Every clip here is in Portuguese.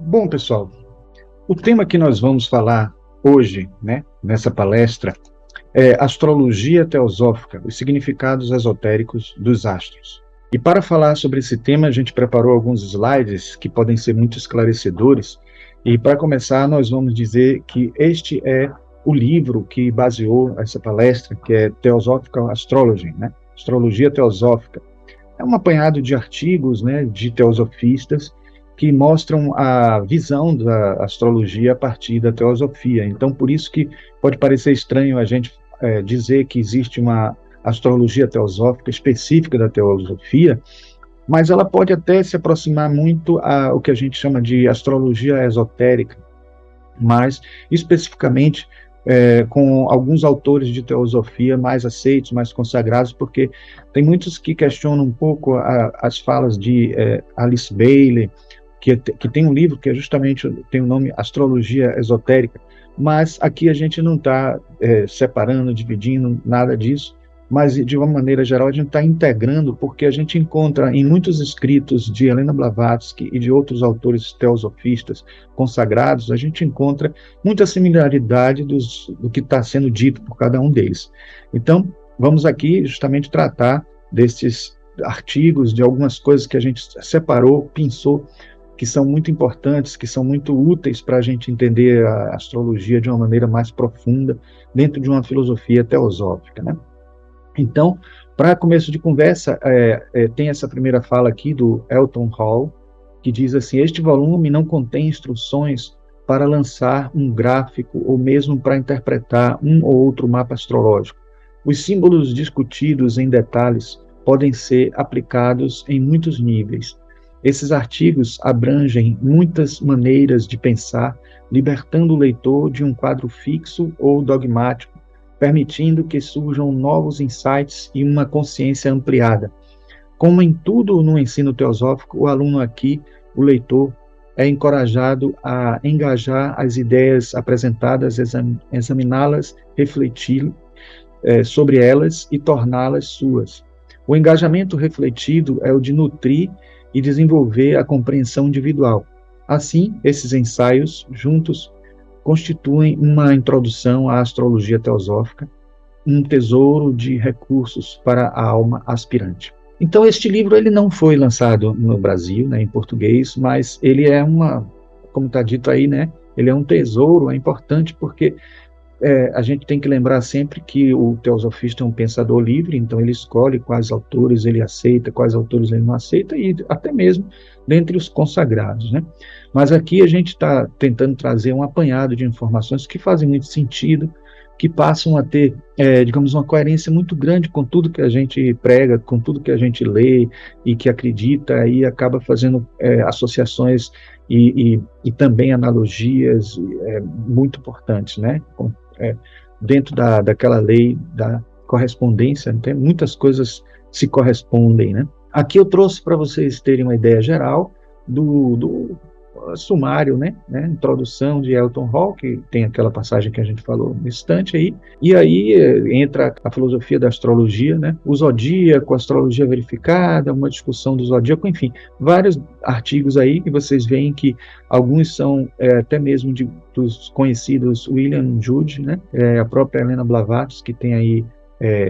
Bom, pessoal, o tema que nós vamos falar hoje, né, nessa palestra, é astrologia teosófica, os significados esotéricos dos astros. E para falar sobre esse tema, a gente preparou alguns slides que podem ser muito esclarecedores. E para começar, nós vamos dizer que este é o livro que baseou essa palestra, que é Theosophical Astrology, né? Astrologia Teosófica. É um apanhado de artigos, né, de teosofistas que mostram a visão da astrologia a partir da teosofia. Então, por isso que pode parecer estranho a gente dizer que existe uma astrologia teosófica específica da teosofia, mas ela pode até se aproximar muito ao que a gente chama de astrologia esotérica, mas especificamente com alguns autores de teosofia mais aceitos, mais consagrados, porque tem muitos que questionam um pouco as falas de Alice Bailey, que tem um livro que justamente tem o nome Astrologia Esotérica, mas aqui a gente não está separando, dividindo, nada disso, mas de uma maneira geral a gente está integrando, porque a gente encontra em muitos escritos de Helena Blavatsky e de outros autores teosofistas consagrados, a gente encontra muita similaridade do que está sendo dito por cada um deles. Então, vamos aqui justamente tratar desses artigos, de algumas coisas que a gente separou, pensou, que são muito importantes, que são muito úteis para a gente entender a astrologia de uma maneira mais profunda, dentro de uma filosofia teosófica, né? Então, para começo de conversa, tem essa primeira fala aqui do Elton Hall, que diz assim: este volume não contém instruções para lançar um gráfico ou mesmo para interpretar um ou outro mapa astrológico. Os símbolos discutidos em detalhes podem ser aplicados em muitos níveis. Esses artigos abrangem muitas maneiras de pensar, libertando o leitor de um quadro fixo ou dogmático, permitindo que surjam novos insights e uma consciência ampliada. Como em tudo no ensino teosófico, o aluno aqui, o leitor, é encorajado a engajar as ideias apresentadas, examiná-las, refletir sobre elas e torná-las suas. O engajamento refletido é o de nutrir e desenvolver a compreensão individual. Assim, esses ensaios, juntos, constituem uma introdução à astrologia teosófica, um tesouro de recursos para a alma aspirante. Então, este livro ele não foi lançado no Brasil, né, em português, mas ele é como está dito aí, né, ele é um tesouro, é importante porque a gente tem que lembrar sempre que o teosofista é um pensador livre, então ele escolhe quais autores ele aceita, quais autores ele não aceita, e até mesmo dentre os consagrados, né? Mas aqui a gente está tentando trazer um apanhado de informações que fazem muito sentido, que passam a ter, digamos, uma coerência muito grande com tudo que a gente prega, com tudo que a gente lê e que acredita, e acaba fazendo associações e também analogias muito importantes, né? Dentro daquela lei da correspondência, tem muitas coisas se correspondem, né? Aqui eu trouxe para vocês terem uma ideia geral do sumário, né? Introdução de Elton Hall, que tem aquela passagem que a gente falou no instante aí, e aí entra a filosofia da astrologia, né? O zodíaco, a astrologia verificada, uma discussão do zodíaco, enfim, vários artigos aí que vocês veem que alguns são até mesmo dos conhecidos William Jude, né? A própria Helena Blavatsky, que tem aí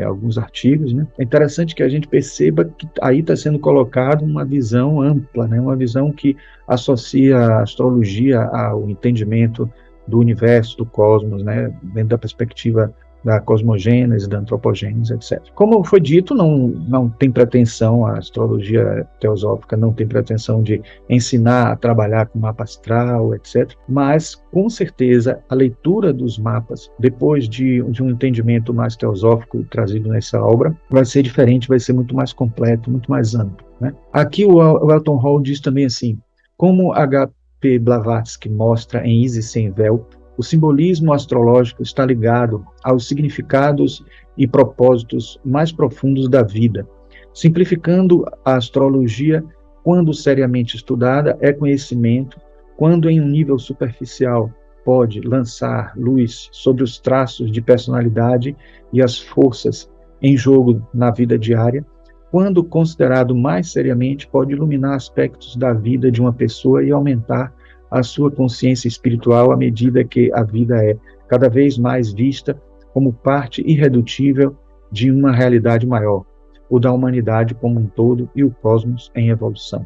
alguns artigos, né? É interessante que a gente perceba que aí está sendo colocado uma visão ampla, né? Uma visão que associa a astrologia ao entendimento do universo, do cosmos, né? Dentro da perspectiva da cosmogênese, da antropogênese, etc. Como foi dito, não tem pretensão, a astrologia teosófica não tem pretensão de ensinar a trabalhar com mapa astral, etc. Mas, com certeza, a leitura dos mapas, depois de um entendimento mais teosófico trazido nessa obra, vai ser diferente, vai ser muito mais completo, muito mais amplo, né? Aqui o Elton Hall diz também assim: como H.P. Blavatsky mostra em Isis Sem Véu, o simbolismo astrológico está ligado aos significados e propósitos mais profundos da vida. Simplificando, a astrologia, quando seriamente estudada, é conhecimento, quando em um nível superficial pode lançar luz sobre os traços de personalidade e as forças em jogo na vida diária, quando considerado mais seriamente, pode iluminar aspectos da vida de uma pessoa e aumentar a sua consciência espiritual à medida que a vida é cada vez mais vista como parte irredutível de uma realidade maior, o da humanidade como um todo e o cosmos em evolução.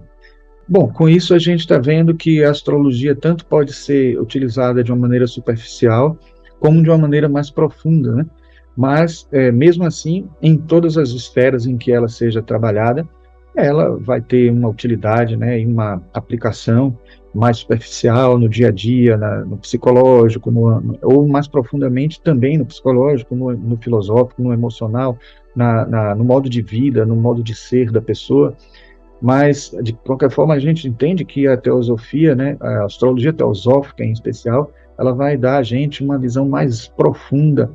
Bom, com isso a gente está vendo que a astrologia tanto pode ser utilizada de uma maneira superficial, como de uma maneira mais profunda, né? Mas, mesmo assim, em todas as esferas em que ela seja trabalhada, ela vai ter uma utilidade, né, e uma aplicação mais superficial no dia a dia, no psicológico, ou mais profundamente também no psicológico, no filosófico, no emocional, no modo de vida, no modo de ser da pessoa. Mas, de qualquer forma, a gente entende que a teosofia, né, a astrologia teosófica em especial, ela vai dar a gente uma visão mais profunda,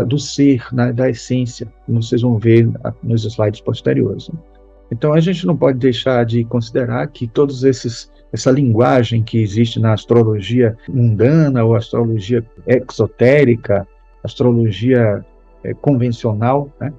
do ser, né, da essência, como vocês vão ver nos slides posteriores. Então, a gente não pode deixar de considerar que essa linguagem que existe na astrologia mundana ou astrologia exotérica, astrologia convencional, né,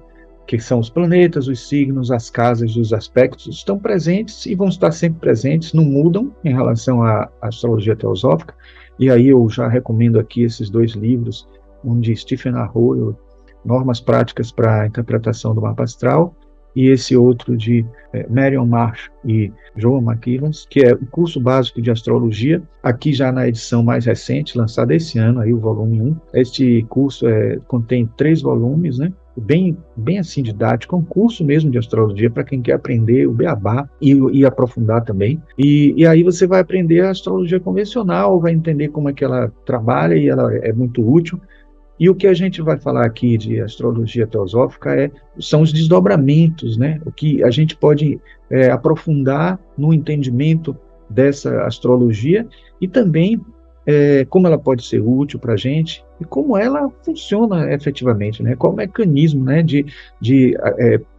que são os planetas, os signos, as casas, os aspectos, estão presentes e vão estar sempre presentes, não mudam em relação à astrologia teosófica. E aí eu já recomendo aqui esses dois livros, um de Stephen Arroyo, Normas Práticas para a Interpretação do Mapa Astral, e esse outro de Marion Marsh e Joan McEvans, que é o curso básico de astrologia, aqui já na edição mais recente, lançada esse ano, aí o volume 1. Este curso contém 3 volumes, né? Bem assim didático, um curso mesmo de astrologia para quem quer aprender o beabá e aprofundar também. E aí você vai aprender a astrologia convencional, vai entender como é que ela trabalha e ela é muito útil. E o que a gente vai falar aqui de astrologia teosófica são os desdobramentos, né? O que a gente pode aprofundar no entendimento dessa astrologia e também como ela pode ser útil para a gente e como ela funciona efetivamente, né? Qual o mecanismo, né, de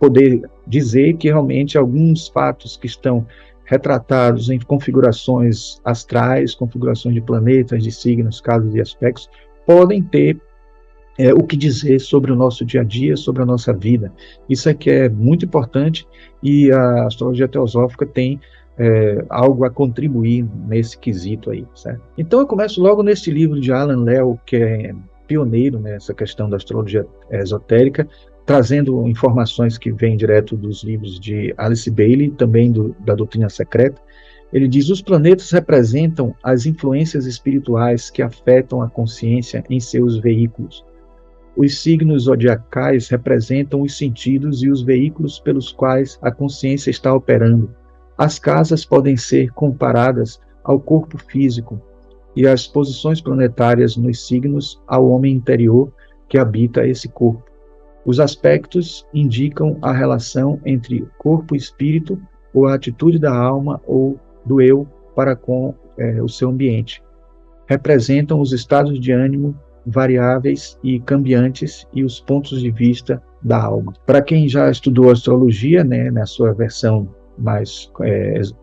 poder dizer que realmente alguns fatos que estão retratados em configurações astrais, configurações de planetas, de signos, casas e aspectos, podem ter o que dizer sobre o nosso dia a dia, sobre a nossa vida. Isso é que é muito importante e a astrologia teosófica tem algo a contribuir nesse quesito aí, certo? Então eu começo logo nesse livro de Alan Lee, que é pioneiro nessa questão da astrologia esotérica, trazendo informações que vêm direto dos livros de Alice Bailey, também da Doutrina Secreta. Ele diz: os planetas representam as influências espirituais que afetam a consciência em seus veículos. Os signos zodiacais representam os sentidos e os veículos pelos quais a consciência está operando. As casas podem ser comparadas ao corpo físico e as posições planetárias nos signos ao homem interior que habita esse corpo. Os aspectos indicam a relação entre corpo e espírito, ou a atitude da alma ou do eu para com o seu ambiente. Representam os estados de ânimo variáveis e cambiantes e os pontos de vista da alma. Para quem já estudou astrologia, né, na sua versão mais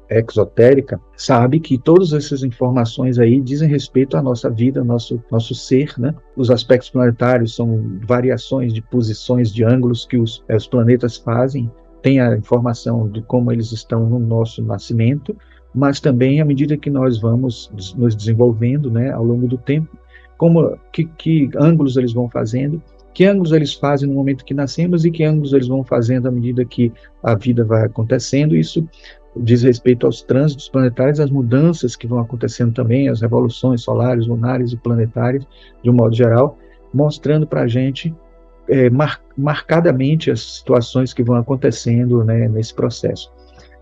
exotérica, sabe que todas essas informações aí dizem respeito à nossa vida, nosso ser, né? Os aspectos planetários são variações de posições de ângulos que os planetas fazem, tem a informação de como eles estão no nosso nascimento, mas também à medida que nós vamos nos desenvolvendo, né, ao longo do tempo, que ângulos eles vão fazendo, que ângulos eles fazem no momento que nascemos e que ângulos eles vão fazendo à medida que a vida vai acontecendo. Isso diz respeito aos trânsitos planetários, às mudanças que vão acontecendo também, as revoluções solares, lunares e planetárias, de um modo geral, mostrando para a gente marcadamente as situações que vão acontecendo, né, nesse processo.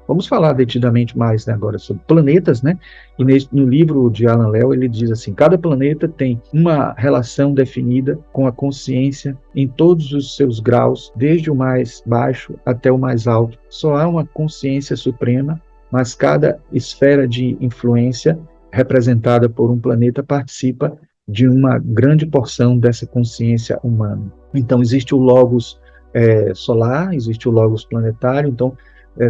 Vamos falar detidamente mais, né, agora sobre planetas, né? E no livro de Alan Lee, ele diz assim: cada planeta tem uma relação definida com a consciência em todos os seus graus, desde o mais baixo até o mais alto. Só há uma consciência suprema, mas cada esfera de influência representada por um planeta participa de uma grande porção dessa consciência humana. Então, existe o logos solar, existe o logos planetário. Então,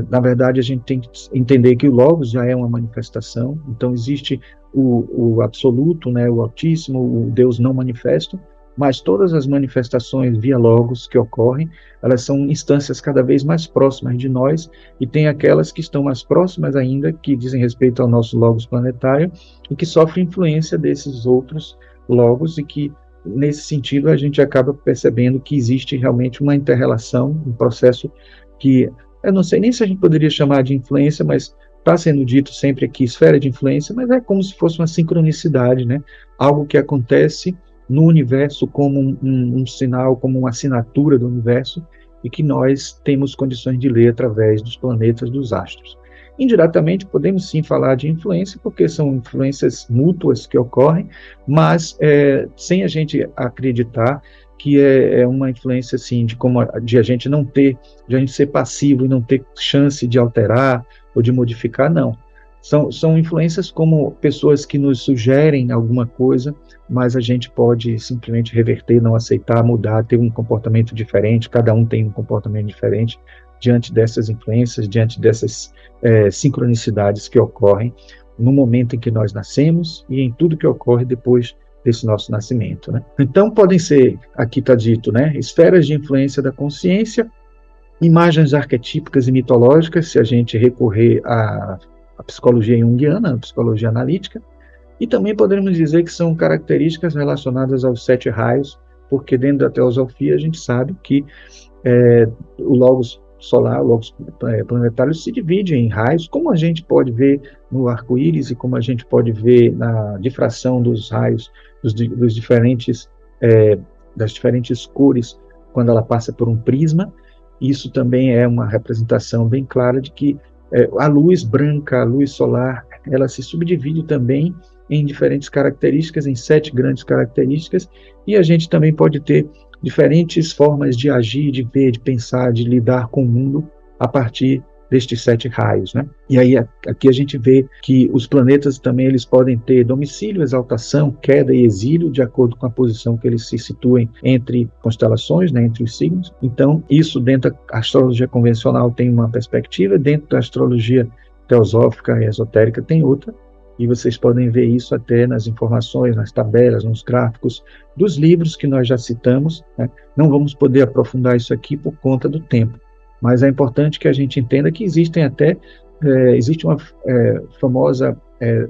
na verdade, a gente tem que entender que o Logos já é uma manifestação. Então, existe o absoluto, né, o altíssimo, o Deus não manifesto, mas todas as manifestações via logos que ocorrem, elas são instâncias cada vez mais próximas de nós, e tem aquelas que estão mais próximas ainda, que dizem respeito ao nosso logos planetário, e que sofrem influência desses outros logos, e que, nesse sentido, a gente acaba percebendo que existe realmente uma inter-relação, um processo que, eu não sei nem se a gente poderia chamar de influência, mas está sendo dito sempre aqui esfera de influência, mas é como se fosse uma sincronicidade, né? Algo que acontece no universo como um sinal, como uma assinatura do universo, e que nós temos condições de ler através dos planetas, dos astros. Indiretamente, podemos sim falar de influência, porque são influências mútuas que ocorrem, mas sem a gente acreditar que é uma influência assim de a gente não ter, de a gente ser passivo e não ter chance de alterar ou de modificar, não. São influências como pessoas que nos sugerem alguma coisa, mas a gente pode simplesmente reverter, não aceitar, mudar, ter um comportamento diferente, cada um tem um comportamento diferente diante dessas influências, diante dessas sincronicidades que ocorrem no momento em que nós nascemos e em tudo que ocorre depois desse nosso nascimento, né? Então, podem ser, aqui está dito, né, esferas de influência da consciência, imagens arquetípicas e mitológicas, se a gente recorrer à psicologia junguiana, à psicologia analítica, e também poderíamos dizer que são características relacionadas aos 7 raios, porque dentro da teosofia a gente sabe que o logos solar, o logos planetário se divide em raios, como a gente pode ver no arco-íris e como a gente pode ver na difração dos raios dos diferentes, das diferentes cores quando ela passa por um prisma. Isso também é uma representação bem clara de que a luz branca, a luz solar, ela se subdivide também em diferentes características, em 7 grandes características, e a gente também pode ter diferentes formas de agir, de ver, de pensar, de lidar com o mundo a partir destes 7 raios, né? E aí aqui a gente vê que os planetas também eles podem ter domicílio, exaltação, queda e exílio, de acordo com a posição que eles se situem entre constelações, né, entre os signos. Então, isso dentro da astrologia convencional tem uma perspectiva, dentro da astrologia teosófica e esotérica tem outra, e vocês podem ver isso até nas informações, nas tabelas, nos gráficos dos livros que nós já citamos, né? Não vamos poder aprofundar isso aqui por conta do tempo, mas é importante que a gente entenda que existem existe uma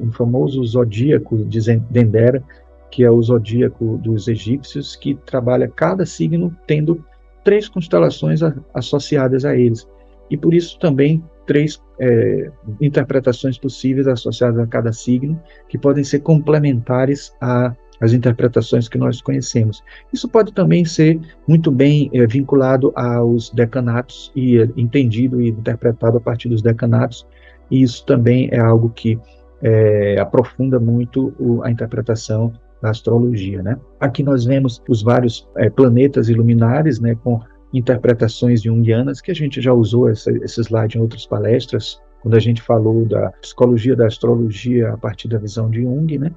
um famoso zodíaco de Dendera, que é o zodíaco dos egípcios, que trabalha cada signo tendo 3 constelações associadas a eles, e por isso também 3 interpretações possíveis associadas a cada signo, que podem ser complementares às interpretações que nós conhecemos. Isso pode também ser muito bem vinculado aos decanatos e entendido e interpretado a partir dos decanatos, e isso também é algo que aprofunda muito a interpretação da astrologia, né? Aqui nós vemos os vários planetas e luminares, né, com interpretações junguianas, que a gente já usou esse slide em outras palestras, quando a gente falou da psicologia da astrologia a partir da visão de Jung, né?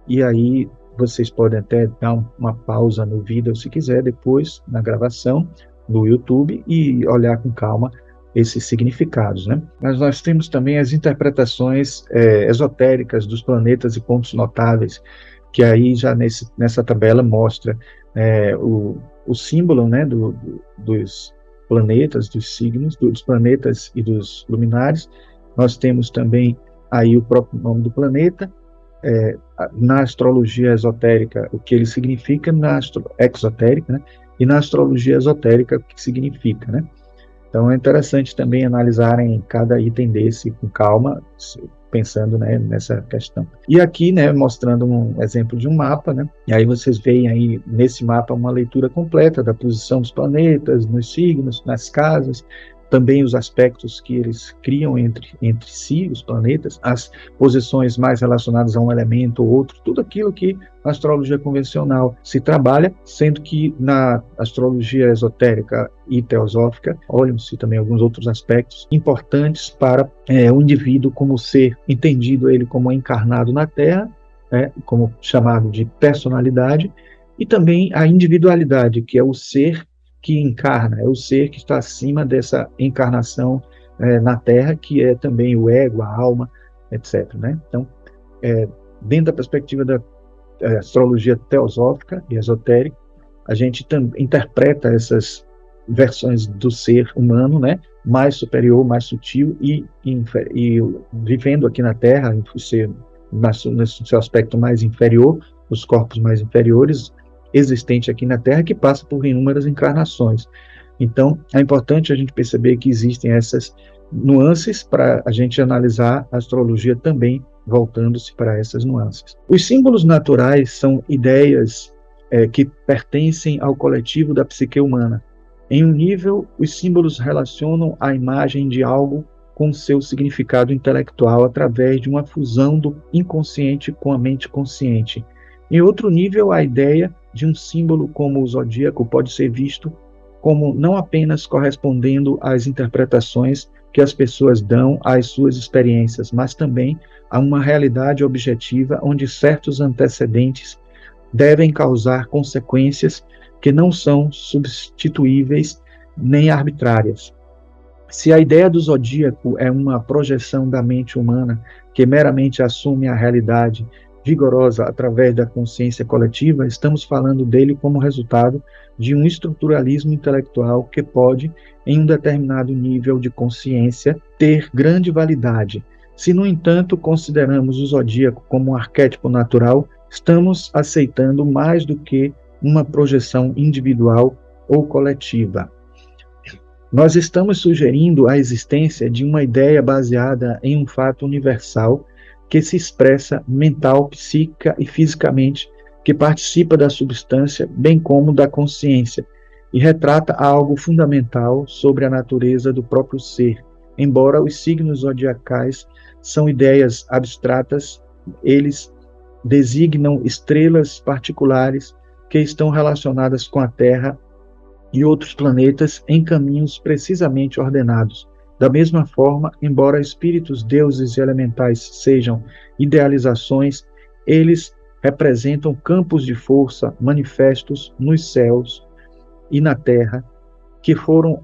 E aí vocês podem até dar uma pausa no vídeo, se quiser, depois, na gravação, no YouTube, e olhar com calma esses significados, né? Mas nós temos também as interpretações esotéricas dos planetas e pontos notáveis, que aí já nessa tabela mostra o símbolo, né, dos planetas, dos signos, dos planetas e dos luminares. Nós temos também aí o próprio nome do planeta, na astrologia esotérica, o que ele significa, exotérica, né, e na astrologia esotérica, o que significa, né? Então é interessante também analisarem cada item desse com calma, pensando, né, nessa questão. E aqui, né, mostrando um exemplo de um mapa, né, e aí vocês veem aí nesse mapa uma leitura completa da posição dos planetas, nos signos, nas casas, também os aspectos que eles criam entre si, os planetas, as posições mais relacionadas a um elemento ou outro, tudo aquilo que na astrologia convencional se trabalha, sendo que na astrologia esotérica e teosófica, olham-se também alguns outros aspectos importantes para o indivíduo como ser entendido ele como encarnado na Terra, como chamado de personalidade, e também a individualidade, que é o ser que encarna, é o ser que está acima dessa encarnação na Terra, que é também o ego, a alma, etc., né? Então, dentro da perspectiva da astrologia teosófica e esotérica, a gente interpreta essas versões do ser humano, né, mais superior, mais sutil e vivendo aqui na Terra, ser nesse seu aspecto mais inferior, os corpos mais inferiores, existente aqui na Terra, que passa por inúmeras encarnações. Então, é importante a gente perceber que existem essas nuances para a gente analisar a astrologia também, voltando-se para essas nuances. Os símbolos naturais são ideias que pertencem ao coletivo da psique humana. Em um nível, os símbolos relacionam a imagem de algo com seu significado intelectual através de uma fusão do inconsciente com a mente consciente. Em outro nível, a ideia de um símbolo como o zodíaco pode ser visto como não apenas correspondendo às interpretações que as pessoas dão às suas experiências, mas também a uma realidade objetiva onde certos antecedentes devem causar consequências que não são substituíveis nem arbitrárias. Se a ideia do zodíaco é uma projeção da mente humana que meramente assume a realidade vigorosa através da consciência coletiva, estamos falando dele como resultado de um estruturalismo intelectual que pode, em um determinado nível de consciência, ter grande validade. Se, no entanto, consideramos o zodíaco como um arquétipo natural, estamos aceitando mais do que uma projeção individual ou coletiva. Nós estamos sugerindo a existência de uma ideia baseada em um fato universal que se expressa mental, psíquica e fisicamente, que participa da substância, bem como da consciência, e retrata algo fundamental sobre a natureza do próprio ser. Embora os signos zodiacais são ideias abstratas, eles designam estrelas particulares que estão relacionadas com a Terra e outros planetas em caminhos precisamente ordenados. Da mesma forma, embora espíritos, deuses e elementais sejam idealizações, eles representam campos de força manifestos nos céus e na Terra, que foram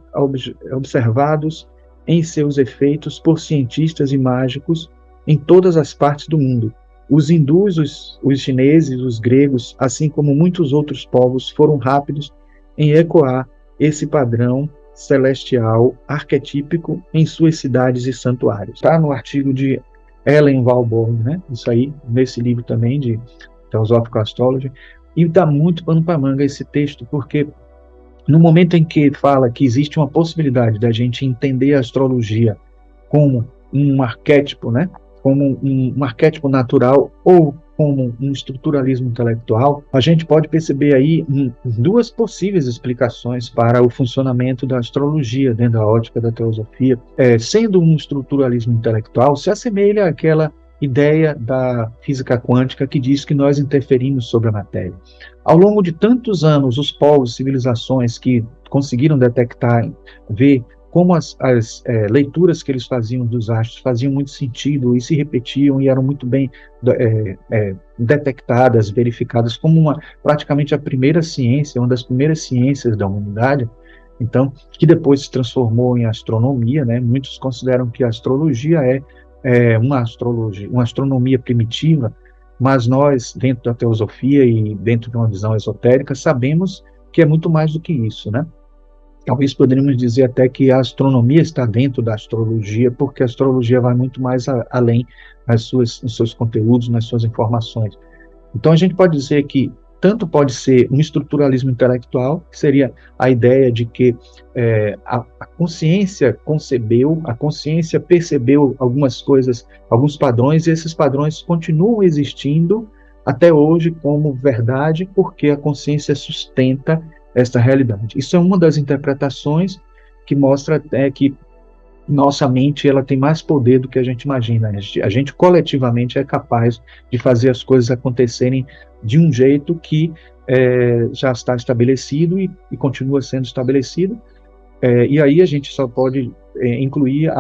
observados em seus efeitos por cientistas e mágicos em todas as partes do mundo. Os hindus, os chineses, os gregos, assim como muitos outros povos, foram rápidos em ecoar esse padrão celestial arquetípico em suas cidades e santuários. Está no artigo de Ellen Walborn, né? Isso aí, nesse livro também de Theosophical Astrology, e dá muito pano para manga esse texto, porque no momento em que fala que existe uma possibilidade da gente entender a astrologia como um arquétipo, né? Como um arquétipo natural ou como um estruturalismo intelectual, a gente pode perceber aí duas possíveis explicações para o funcionamento da astrologia dentro da ótica da teosofia. Sendo um estruturalismo intelectual, se assemelha àquela ideia da física quântica que diz que nós interferimos sobre a matéria. Ao longo de tantos anos, os povos, civilizações que conseguiram detectar, ver como as leituras que eles faziam dos astros faziam muito sentido e se repetiam e eram muito bem detectadas, verificadas como praticamente a primeira ciência, uma das primeiras ciências da humanidade, então, que depois se transformou em astronomia, né? Muitos consideram que a astrologia é uma astronomia primitiva, mas nós, dentro da teosofia e dentro de uma visão esotérica, sabemos que é muito mais do que isso, né? Talvez poderíamos dizer até que a astronomia está dentro da astrologia, porque a astrologia vai muito mais além nos seus conteúdos, nas suas informações. Então a gente pode dizer que tanto pode ser um estruturalismo intelectual, que seria a ideia de que a consciência concebeu, a consciência percebeu algumas coisas, alguns padrões, e esses padrões continuam existindo até hoje como verdade, porque a consciência sustenta esta realidade. Isso é uma das interpretações que mostra que nossa mente ela tem mais poder do que a gente imagina. A gente coletivamente é capaz de fazer as coisas acontecerem de um jeito que já está estabelecido e continua sendo estabelecido. E aí a gente só pode incluir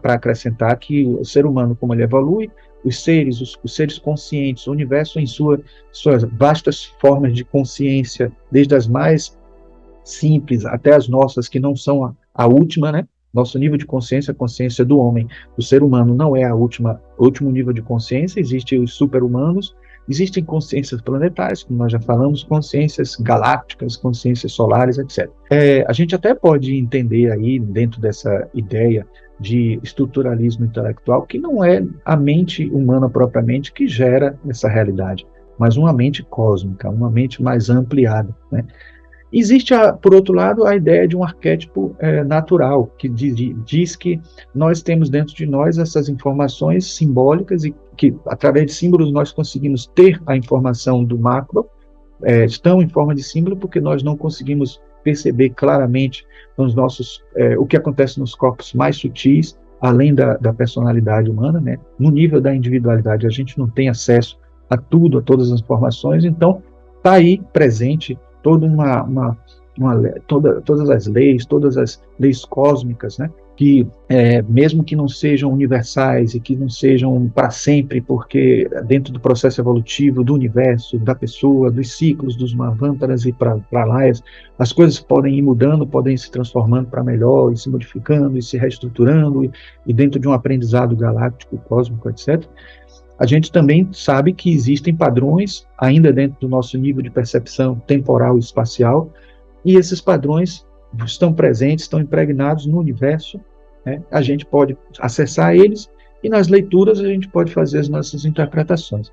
para acrescentar que o ser humano, como ele evolui, os seres conscientes, o universo em suas vastas formas de consciência, desde as mais simples até as nossas, que não são a última, né? Nosso nível de consciência, a consciência do homem, do ser humano, não é o último nível de consciência, existem os super-humanos, Existem consciências planetárias, como nós já falamos, consciências galácticas, consciências solares, etc. A gente até pode entender aí, dentro dessa ideia de estruturalismo intelectual, que não é a mente humana propriamente que gera essa realidade, mas uma mente cósmica, uma mente mais ampliada, né? Existe, por outro lado, a ideia de um arquétipo natural, que diz que nós temos dentro de nós essas informações simbólicas e que, através de símbolos, nós conseguimos ter a informação do macro, estão em forma de símbolo, porque nós não conseguimos perceber claramente nos nossos, o que acontece nos corpos mais sutis, além da personalidade humana, né? No nível da individualidade, a gente não tem acesso a tudo, a todas as informações, então está aí presente toda todas as leis cósmicas, né? Que mesmo que não sejam universais e que não sejam para sempre, porque dentro do processo evolutivo do universo, da pessoa, dos ciclos, dos Manvantaras e Pralayas, as coisas podem ir mudando, podem ir se transformando para melhor, e se modificando, e se reestruturando, e dentro de um aprendizado galáctico, cósmico, etc. A gente também sabe que existem padrões, ainda dentro do nosso nível de percepção temporal e espacial, e esses padrões estão presentes, estão impregnados no universo, né? A gente pode acessar eles, e nas leituras a gente pode fazer as nossas interpretações.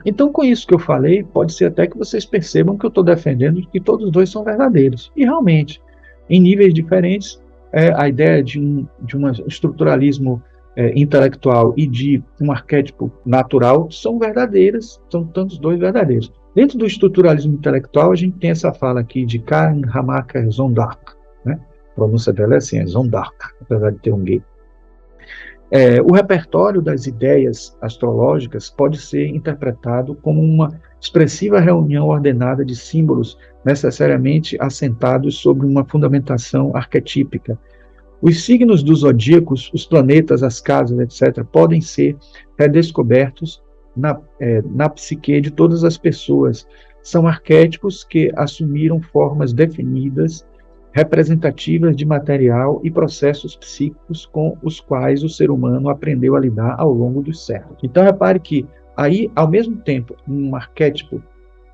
Então, com isso que eu falei, pode ser até que vocês percebam que eu estou defendendo que todos os dois são verdadeiros. E realmente, em níveis diferentes, a ideia de um estruturalismo intelectual e de um arquétipo natural são verdadeiras, são tantos dois verdadeiros. Dentro do estruturalismo intelectual, a gente tem essa fala aqui de Karen Hamaker Zondark, né? A pronúncia dela é assim, é Zondark, apesar de ter um gay. O repertório das ideias astrológicas pode ser interpretado como uma expressiva reunião ordenada de símbolos necessariamente assentados sobre uma fundamentação arquetípica. Os signos dos zodíacos, os planetas, as casas, etc., podem ser redescobertos na psique de todas as pessoas. São arquétipos que assumiram formas definidas, representativas de material e processos psíquicos com os quais o ser humano aprendeu a lidar ao longo dos séculos. Então, repare que aí, ao mesmo tempo, um arquétipo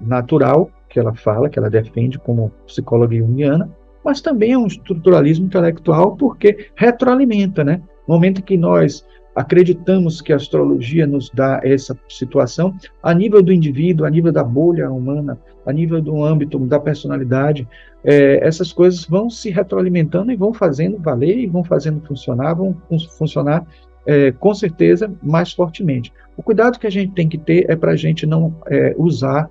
natural, que ela fala, que ela defende como psicóloga junguiana, mas também é um estruturalismo intelectual porque retroalimenta, né? No momento em que nós acreditamos que a astrologia nos dá essa situação, a nível do indivíduo, a nível da bolha humana, a nível do âmbito da personalidade, essas coisas vão se retroalimentando e vão fazendo valer e vão fazendo funcionar, vão funcionar com certeza mais fortemente. O cuidado que a gente tem que ter é para a gente não usar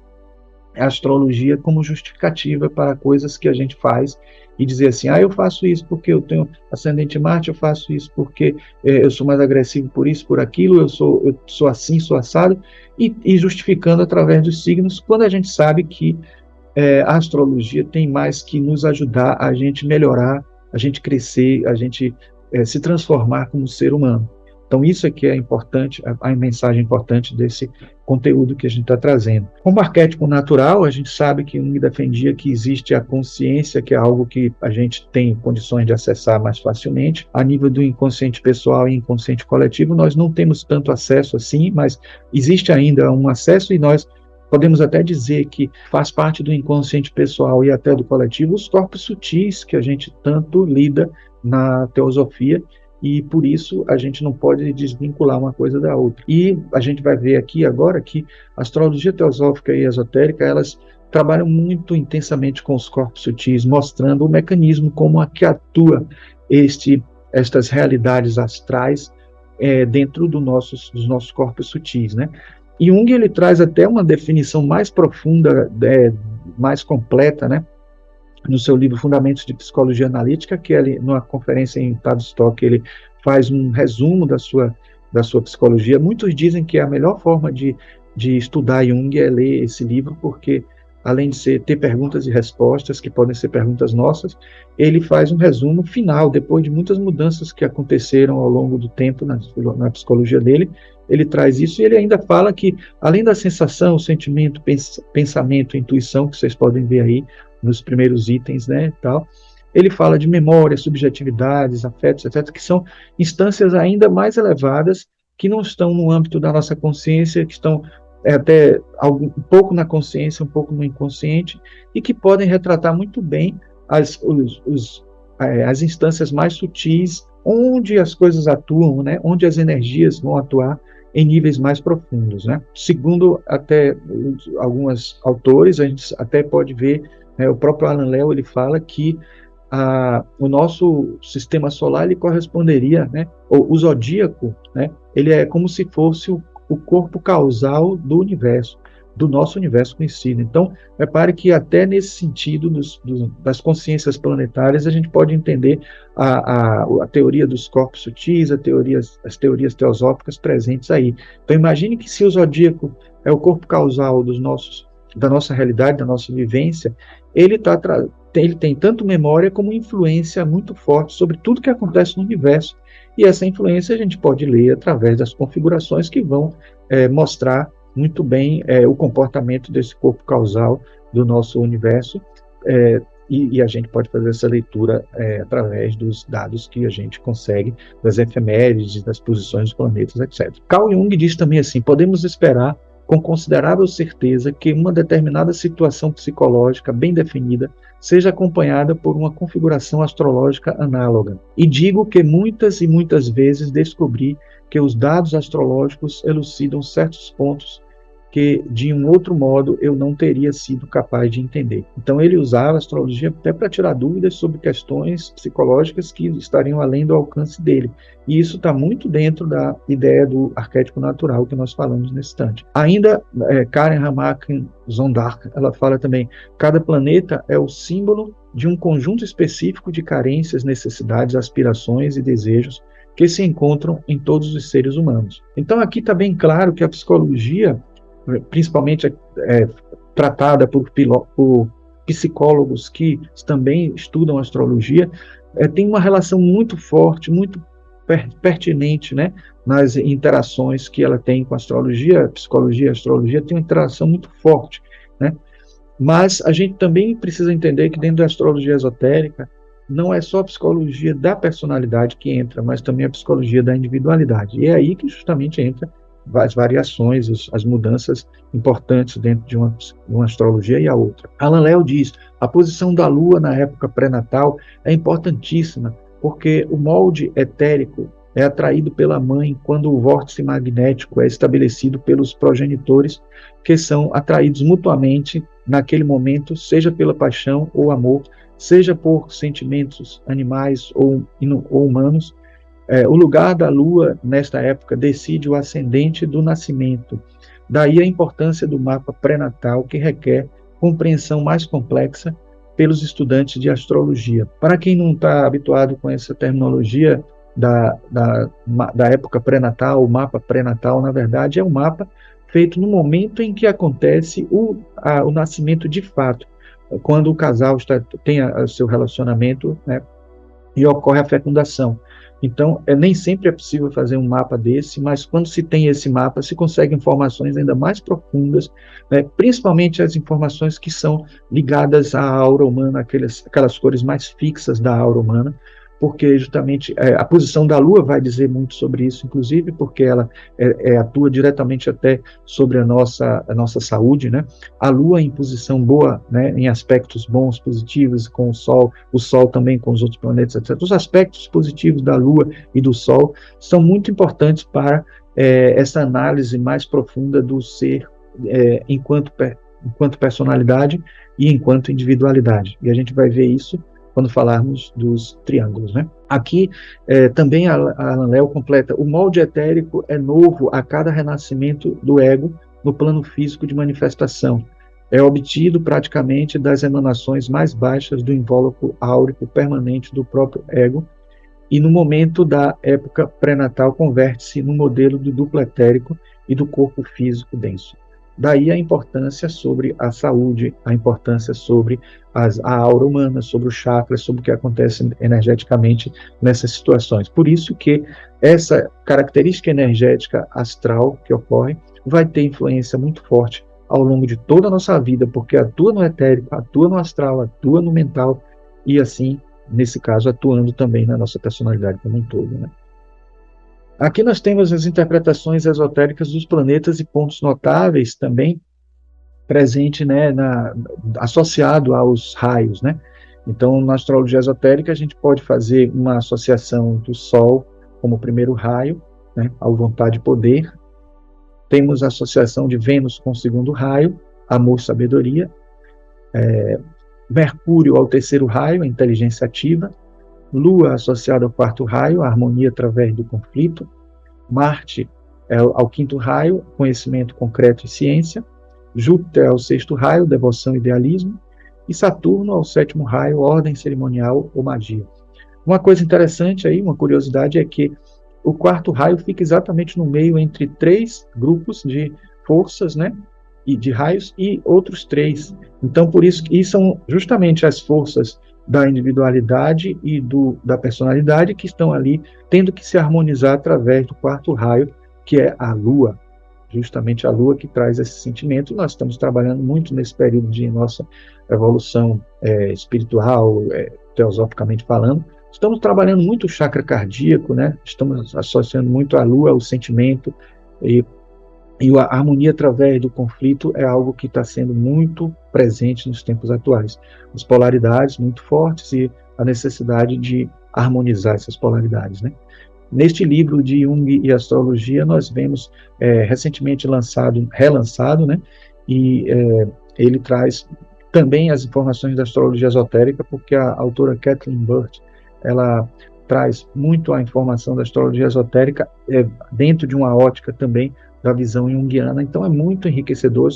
a astrologia como justificativa para coisas que a gente faz e dizer assim, eu faço isso porque eu tenho ascendente em Marte, eu faço isso porque eu sou mais agressivo por isso, por aquilo, eu sou assim, sou assado, e justificando através dos signos, quando a gente sabe que a astrologia tem mais que nos ajudar a gente melhorar, a gente crescer, a gente se transformar como ser humano. Então, isso aqui é importante, a mensagem importante desse conteúdo que a gente está trazendo. Como arquétipo natural, a gente sabe que Jung defendia que existe a consciência, que é algo que a gente tem condições de acessar mais facilmente. A nível do inconsciente pessoal e inconsciente coletivo, nós não temos tanto acesso assim, mas existe ainda um acesso e nós podemos até dizer que faz parte do inconsciente pessoal e até do coletivo os corpos sutis que a gente tanto lida na teosofia, e por isso a gente não pode desvincular uma coisa da outra. E a gente vai ver aqui agora que a astrologia teosófica e esotérica, elas trabalham muito intensamente com os corpos sutis, mostrando o mecanismo como é que atua estas realidades astrais dentro dos nossos corpos sutis, né? E Jung, ele traz até uma definição mais profunda, mais completa, né? No seu livro Fundamentos de Psicologia Analítica, que ele, numa conferência em Tavistock, ele faz um resumo da sua psicologia. Muitos dizem que a melhor forma de estudar Jung é ler esse livro, porque, além de ter perguntas e respostas, que podem ser perguntas nossas, ele faz um resumo final, depois de muitas mudanças que aconteceram ao longo do tempo na psicologia dele. Ele traz isso e ele ainda fala que, além da sensação, sentimento, pensamento, intuição, que vocês podem ver aí, nos primeiros itens, né, tal, ele fala de memória, subjetividades, afetos, etc., que são instâncias ainda mais elevadas, que não estão no âmbito da nossa consciência, que estão até um pouco na consciência, um pouco no inconsciente, e que podem retratar muito bem as instâncias mais sutis, onde as coisas atuam, né? Onde as energias vão atuar em níveis mais profundos, né? Segundo até alguns autores, a gente até pode ver, né, o próprio Alan Léo, ele fala que o nosso sistema solar ele corresponderia, né, o zodíaco, né, ele é como se fosse o corpo causal do universo, do nosso universo conhecido. Então, repare que até nesse sentido das consciências planetárias a gente pode entender a teoria dos corpos sutis, as teorias teosóficas presentes aí. Então, imagine que se o zodíaco é o corpo causal da nossa realidade, da nossa vivência, ele tem tanto memória como influência muito forte sobre tudo que acontece no universo. E essa influência a gente pode ler através das configurações que vão mostrar muito bem o comportamento desse corpo causal do nosso universo, e a gente pode fazer essa leitura através dos dados que a gente consegue, das efemérides, das posições dos planetas, etc. Carl Jung diz também assim: podemos esperar com considerável certeza que uma determinada situação psicológica bem definida seja acompanhada por uma configuração astrológica análoga. E digo que muitas e muitas vezes descobri que os dados astrológicos elucidam certos pontos que, de um outro modo, eu não teria sido capaz de entender. Então, ele usava a astrologia até para tirar dúvidas sobre questões psicológicas que estariam além do alcance dele. E isso está muito dentro da ideia do arquétipo natural que nós falamos nesse instante. Ainda, Karen Ramakan Zondark, ela fala também: cada planeta é o símbolo de um conjunto específico de carências, necessidades, aspirações e desejos que se encontram em todos os seres humanos. Então, aqui está bem claro que a psicologia, principalmente tratada por psicólogos que também estudam astrologia, tem uma relação muito forte, muito pertinente, né, nas interações que ela tem com a astrologia. A psicologia e a astrologia têm uma interação muito forte, né? Mas a gente também precisa entender que dentro da astrologia esotérica não é só a psicologia da personalidade que entra, mas também a psicologia da individualidade. E é aí que justamente entra as variações, as mudanças importantes dentro de uma astrologia e a outra. Alan Léo diz: a posição da Lua na época pré-natal é importantíssima, porque o molde etérico é atraído pela mãe quando o vórtice magnético é estabelecido pelos progenitores, que são atraídos mutuamente naquele momento, seja pela paixão ou amor, seja por sentimentos animais ou humanos. O lugar da Lua, nesta época, decide o ascendente do nascimento. Daí a importância do mapa pré-natal, que requer compreensão mais complexa pelos estudantes de astrologia. Para quem não está habituado com essa terminologia da época pré-natal, o mapa pré-natal, na verdade, é um mapa feito no momento em que acontece o nascimento de fato, quando o casal tem o seu relacionamento, né, e ocorre a fecundação. Então, nem sempre é possível fazer um mapa desse, mas quando se tem esse mapa, se consegue informações ainda mais profundas, né, principalmente as informações que são ligadas à aura humana, aquelas cores mais fixas da aura humana, porque justamente a posição da Lua vai dizer muito sobre isso, inclusive porque ela atua diretamente até sobre a nossa saúde, né? A Lua em posição boa, né, em aspectos bons, positivos, com o Sol também com os outros planetas, etc. Os aspectos positivos da Lua e do Sol são muito importantes para essa análise mais profunda do ser enquanto personalidade e enquanto individualidade. E a gente vai ver isso quando falarmos dos triângulos, né? Aqui também a Alan Léo completa: o molde etérico é novo a cada renascimento do ego no plano físico de manifestação. É obtido praticamente das emanações mais baixas do invólucro áurico permanente do próprio ego, e no momento da época pré-natal converte-se no modelo do duplo etérico e do corpo físico denso. Daí a importância sobre a saúde, a importância sobre a aura humana, sobre os chakras, sobre o que acontece energeticamente nessas situações. Por isso que essa característica energética astral que ocorre vai ter influência muito forte ao longo de toda a nossa vida, porque atua no etérico, atua no astral, atua no mental, e assim, nesse caso, atuando também na nossa personalidade como um todo, né? Aqui nós temos as interpretações esotéricas dos planetas e pontos notáveis também presente, né, associado aos raios, né? Então, na astrologia esotérica, a gente pode fazer uma associação do Sol como primeiro raio, né, ao vontade e poder. Temos a associação de Vênus com o segundo raio, amor, sabedoria. Mercúrio ao terceiro raio, a inteligência ativa. Lua associada ao quarto raio, a harmonia através do conflito. Marte ao quinto raio, conhecimento concreto e ciência. Júpiter ao sexto raio, devoção e idealismo. E Saturno ao sétimo raio, ordem cerimonial ou magia. Uma coisa interessante aí, uma curiosidade, é que o quarto raio fica exatamente no meio entre 3 grupos de forças, né, e de raios e outros 3. Então, por isso, e são justamente as forças da individualidade e da personalidade que estão ali tendo que se harmonizar através do quarto raio, que é a Lua. Justamente a Lua que traz esse sentimento. Nós estamos trabalhando muito nesse período de nossa evolução espiritual, teosoficamente falando. Estamos trabalhando muito o chakra cardíaco, né? Estamos associando muito a Lua ao sentimento, e a harmonia através do conflito é algo que está sendo muito presente nos tempos atuais. As polaridades muito fortes e a necessidade de harmonizar essas polaridades, né? Neste livro de Jung e Astrologia, nós vemos recentemente relançado, né? E ele traz também as informações da astrologia esotérica, porque a autora Kathleen Burt, ela traz muito a informação da astrologia esotérica dentro de uma ótica também da visão junguiana. Então é muito enriquecedor.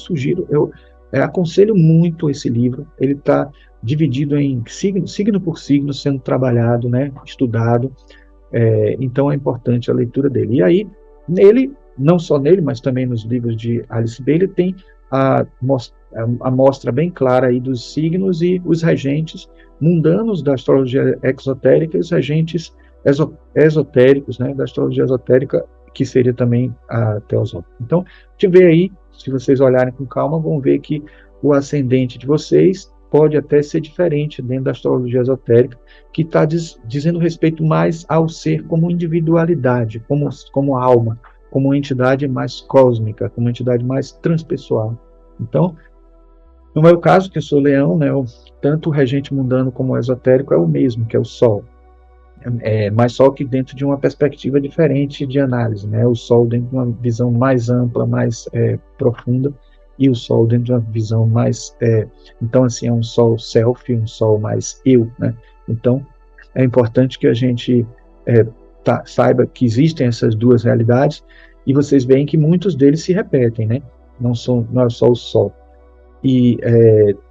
Eu aconselho muito esse livro. Ele está dividido em signo por signo, sendo trabalhado, né? Estudado. Então é importante a leitura dele. E aí, não só nele, mas também nos livros de Alice Bailey, tem a mostra bem clara aí dos signos e os regentes mundanos da astrologia exotérica e os regentes esotéricos, né, da astrologia esotérica, que seria também a teosófica. Então, a gente vê aí, se vocês olharem com calma, vão ver que o ascendente de vocês pode até ser diferente dentro da astrologia esotérica, que está dizendo respeito mais ao ser como individualidade, como alma, como entidade mais cósmica, como entidade mais transpessoal. Então, no meu caso, que eu sou leão, né, tanto o regente mundano como o esotérico é o mesmo, que é o Sol. Mas só que dentro de uma perspectiva diferente de análise, né? O Sol dentro de uma visão mais ampla, mais profunda, e o Sol dentro de uma visão mais... então, assim, é um Sol self, um Sol mais eu, né? Então, é importante que a gente saiba que existem essas duas realidades, e vocês veem que muitos deles se repetem, né? Não é só o Sol. E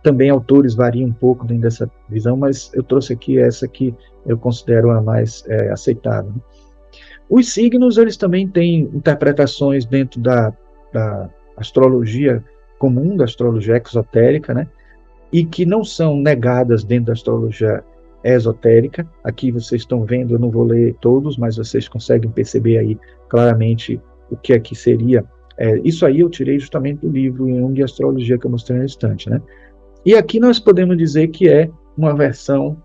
também autores variam um pouco dentro dessa visão, mas eu trouxe aqui essa que eu considero a mais aceitável. Os signos, eles também têm interpretações dentro da astrologia comum, da astrologia exotérica, né? E que não são negadas dentro da astrologia esotérica. Aqui vocês estão vendo, eu não vou ler todos, mas vocês conseguem perceber aí claramente o que aqui seria. Isso aí eu tirei justamente do livro Jung e Astrologia que eu mostrei na estante, né? E aqui nós podemos dizer que é uma versão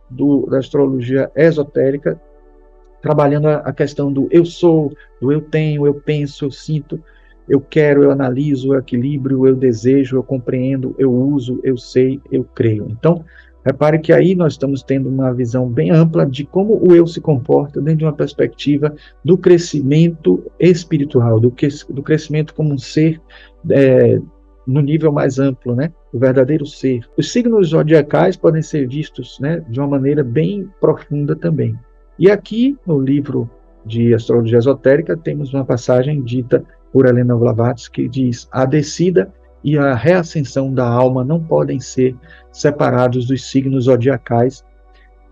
da astrologia esotérica, trabalhando a questão do eu sou, do eu tenho, eu penso, eu sinto, eu quero, eu analiso, eu equilibro, eu desejo, eu compreendo, eu uso, eu sei, eu creio. Então, repare que aí nós estamos tendo uma visão bem ampla de como o eu se comporta dentro de uma perspectiva do crescimento espiritual, do crescimento como um ser no nível mais amplo, né? O verdadeiro ser. Os signos zodiacais podem ser vistos, né, de uma maneira bem profunda também. E aqui, no livro de Astrologia Esotérica, temos uma passagem dita por Helena Blavatsky que diz: a descida e a reascensão da alma não podem ser separados dos signos zodiacais,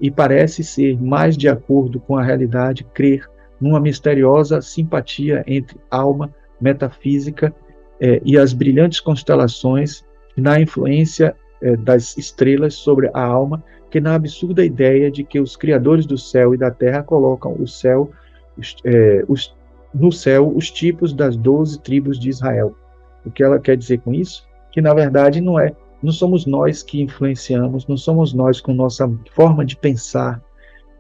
e parece ser mais de acordo com a realidade crer numa misteriosa simpatia entre alma, metafísica e as brilhantes constelações, na influência das estrelas sobre a alma, que na absurda ideia de que os criadores do céu e da terra colocam no céu os tipos das 12 tribos de Israel. O que ela quer dizer com isso? Que, na verdade, não somos nós que influenciamos, não somos nós com nossa forma de pensar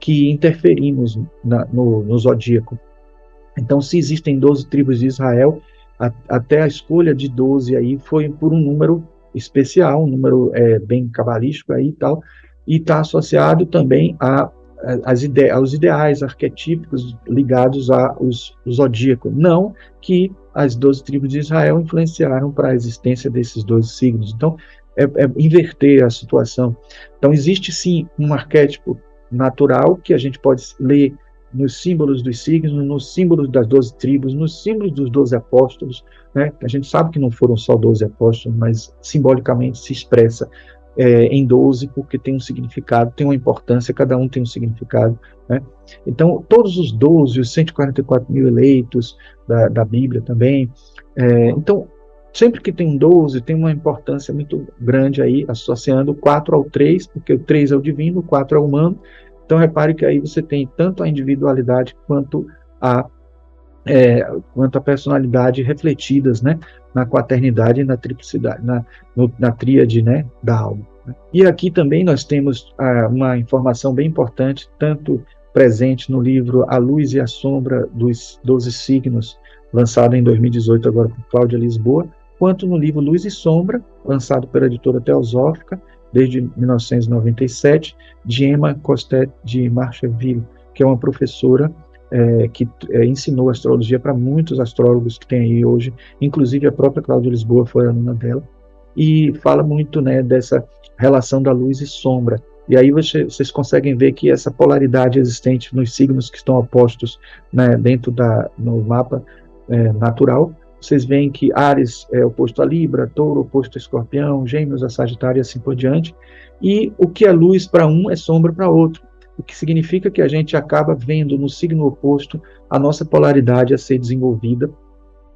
que interferimos no zodíaco. Então, se existem 12 tribos de Israel, até a escolha de 12 aí foi por um número especial, um número bem cabalístico aí e tal, e está associado também aos ideais arquetípicos ligados ao zodíaco. Não que as 12 tribos de Israel influenciaram para a existência desses 12 signos. Então, é inverter a situação. Então, existe sim um arquétipo natural que a gente pode ler nos símbolos dos signos, nos símbolos das 12 tribos, nos símbolos dos 12 apóstolos, né? A gente sabe que não foram só 12 apóstolos, mas simbolicamente se expressa em 12 porque tem um significado, tem uma importância, cada um tem um significado, né? Então, todos os 12, os 144 mil eleitos da Bíblia também, então, sempre que tem um 12, tem uma importância muito grande aí, associando o 4 ao 3, porque o 3 é o divino, o 4 é o humano. Então, repare que aí você tem tanto a individualidade a, quanto a personalidade refletidas, né, na quaternidade e na triplicidade, na tríade, né, da alma. E aqui também nós temos uma informação bem importante, tanto presente no livro A Luz e a Sombra dos 12 Signos, lançado em 2018 agora por Cláudia Lisboa, quanto no livro Luz e Sombra, lançado pela editora Teosófica, desde 1997, de Emma Costet de Marcheville, que é uma professora que ensinou astrologia para muitos astrólogos que tem aí hoje, inclusive a própria Cláudia Lisboa foi aluna dela, e fala muito, né, dessa relação da luz e sombra. E aí vocês conseguem ver que essa polaridade existente nos signos que estão opostos, né, no mapa natural, vocês veem que Áries é oposto a Libra, Touro oposto a Escorpião, Gêmeos a Sagitário e assim por diante. E o que é luz para um é sombra para outro, o que significa que a gente acaba vendo no signo oposto a nossa polaridade a ser desenvolvida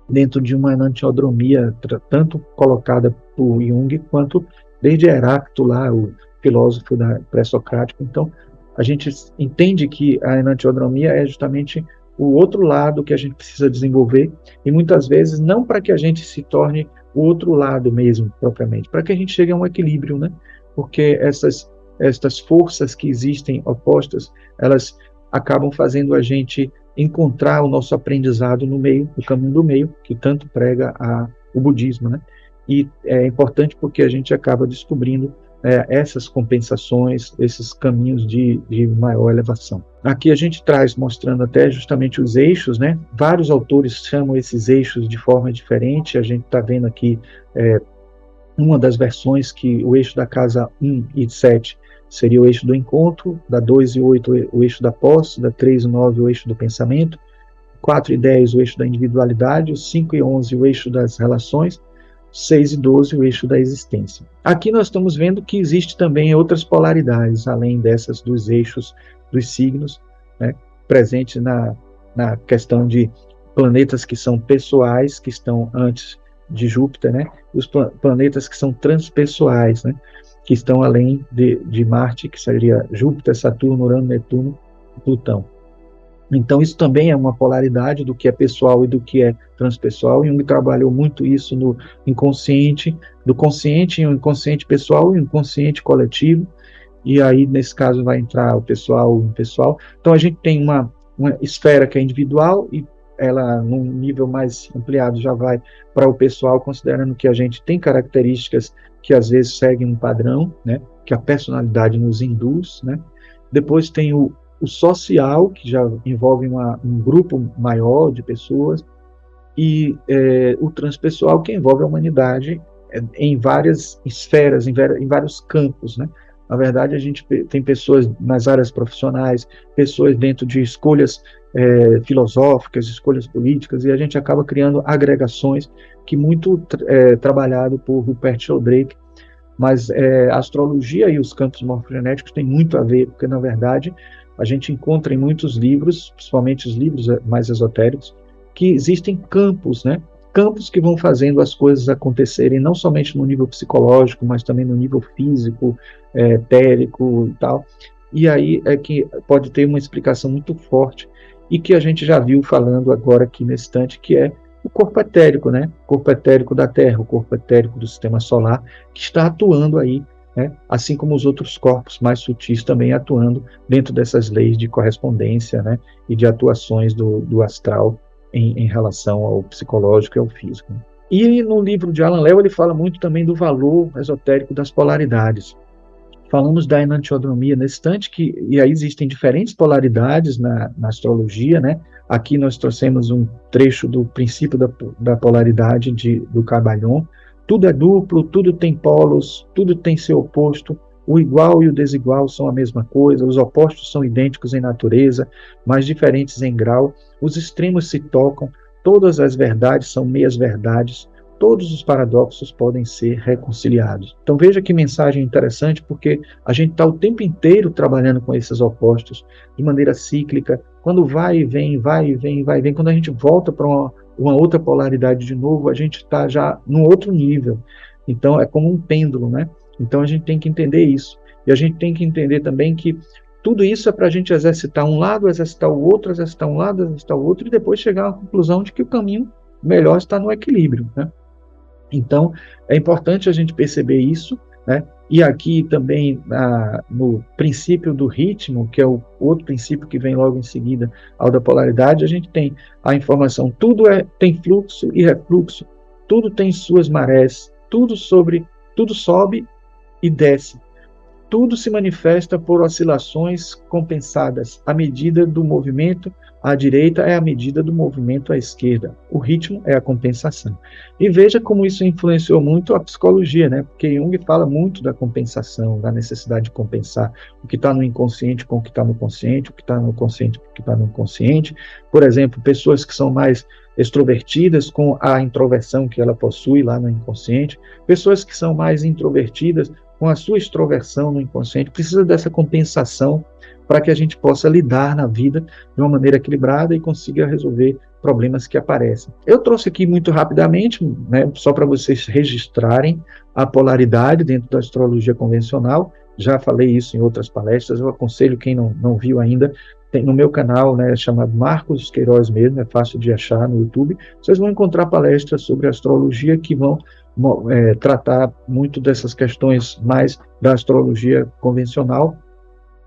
dentro de uma enantiodromia, tanto colocada por Jung, quanto desde Heráclito lá, o filósofo pré-socrático. Então, a gente entende que a enantiodromia é justamente o outro lado que a gente precisa desenvolver, e muitas vezes não para que a gente se torne o outro lado mesmo, propriamente, para que a gente chegue a um equilíbrio, né? Porque essas forças que existem opostas, elas acabam fazendo a gente encontrar o nosso aprendizado no meio, no caminho do meio, que tanto prega o budismo, né? E é importante porque a gente acaba descobrindo essas compensações, esses caminhos de maior elevação. Aqui a gente traz, mostrando até justamente os eixos, né? Vários autores chamam esses eixos de forma diferente. A gente está vendo aqui uma das versões que o eixo da casa 1 e 7 seria o eixo do encontro, da 2 e 8 o eixo da posse, da 3 e 9 o eixo do pensamento, 4 e 10 o eixo da individualidade, 5 e 11 o eixo das relações, 6 e 12 o eixo da existência. Aqui nós estamos vendo que existe também outras polaridades, além dessas dos eixos dos signos, né, presentes na questão de planetas que são pessoais, que estão antes de Júpiter, né, e os planetas que são transpessoais, né, que estão além de Marte, que seria Júpiter, Saturno, Urano, Netuno e Plutão. Então, isso também é uma polaridade do que é pessoal e do que é transpessoal. Jung trabalhou muito isso no inconsciente, do consciente e o inconsciente pessoal e o inconsciente coletivo. E aí, nesse caso, vai entrar o pessoal e o impessoal. Então, a gente tem uma esfera que é individual e ela, num nível mais ampliado, já vai para o pessoal, considerando que a gente tem características que às vezes seguem um padrão, né, que a personalidade nos induz, né. Depois tem o social, que já envolve um grupo maior de pessoas, e o transpessoal, que envolve a humanidade em várias esferas, em vários campos, né. Na verdade, a gente tem pessoas nas áreas profissionais, pessoas dentro de escolhas filosóficas, escolhas políticas, e a gente acaba criando agregações que muito trabalhado por Rupert Sheldrake, mas a astrologia e os campos morfogenéticos têm muito a ver, porque, na verdade, a gente encontra em muitos livros, principalmente os livros mais esotéricos, que existem campos, né? Campos que vão fazendo as coisas acontecerem, não somente no nível psicológico, mas também no nível físico, etérico e tal. E aí é que pode ter uma explicação muito forte, e que a gente já viu falando agora aqui nesse instante, que é o corpo etérico, né? O corpo etérico da Terra, o corpo etérico do Sistema Solar, que está atuando aí, né? Assim como os outros corpos mais sutis também atuando dentro dessas leis de correspondência, né? E de atuações do astral em relação ao psicológico e ao físico. E no livro de Alan Lee, ele fala muito também do valor esotérico das polaridades. Falamos da enantiodomia nesse instante, e aí existem diferentes polaridades na astrologia, né? Aqui nós trouxemos um trecho do princípio da polaridade do Cabalhon. Tudo é duplo, tudo tem polos, tudo tem seu oposto, o igual e o desigual são a mesma coisa, os opostos são idênticos em natureza, mas diferentes em grau, os extremos se tocam, todas as verdades são meias verdades, todos os paradoxos podem ser reconciliados. Então veja que mensagem interessante, porque a gente está o tempo inteiro trabalhando com esses opostos, de maneira cíclica, quando vai e vem, vai e vem, vai e vem, quando a gente volta para uma outra polaridade de novo, a gente está já num outro nível. Então é como um pêndulo, né? Então a gente tem que entender isso. E a gente tem que entender também que tudo isso é para a gente exercitar um lado, exercitar o outro, exercitar um lado, exercitar o outro, e depois chegar à conclusão de que o caminho melhor está no equilíbrio, né? Então, é importante a gente perceber isso, né? E aqui também, no princípio do ritmo, que é o outro princípio que vem logo em seguida ao da polaridade, a gente tem a informação, tudo tem fluxo e refluxo, tudo tem suas marés, tudo sobe e desce. Tudo se manifesta por oscilações compensadas. A medida do movimento à direita é a medida do movimento à esquerda. O ritmo é a compensação. E veja como isso influenciou muito a psicologia, né? Porque Jung fala muito da compensação, da necessidade de compensar o que está no inconsciente com o que está no consciente, o que está no consciente com o que está no inconsciente. Por exemplo, pessoas que são mais extrovertidas com a introversão que ela possui lá no inconsciente, pessoas que são mais introvertidas com a sua extroversão no inconsciente, precisa dessa compensação para que a gente possa lidar na vida de uma maneira equilibrada e consiga resolver problemas que aparecem. Eu trouxe aqui muito rapidamente, né, só para vocês registrarem a polaridade dentro da astrologia convencional. Já falei isso em outras palestras, eu aconselho quem não viu ainda, tem no meu canal, né, chamado Marcos Queiroz mesmo, é fácil de achar no YouTube, vocês vão encontrar palestras sobre astrologia que vão tratar muito dessas questões mais da astrologia convencional,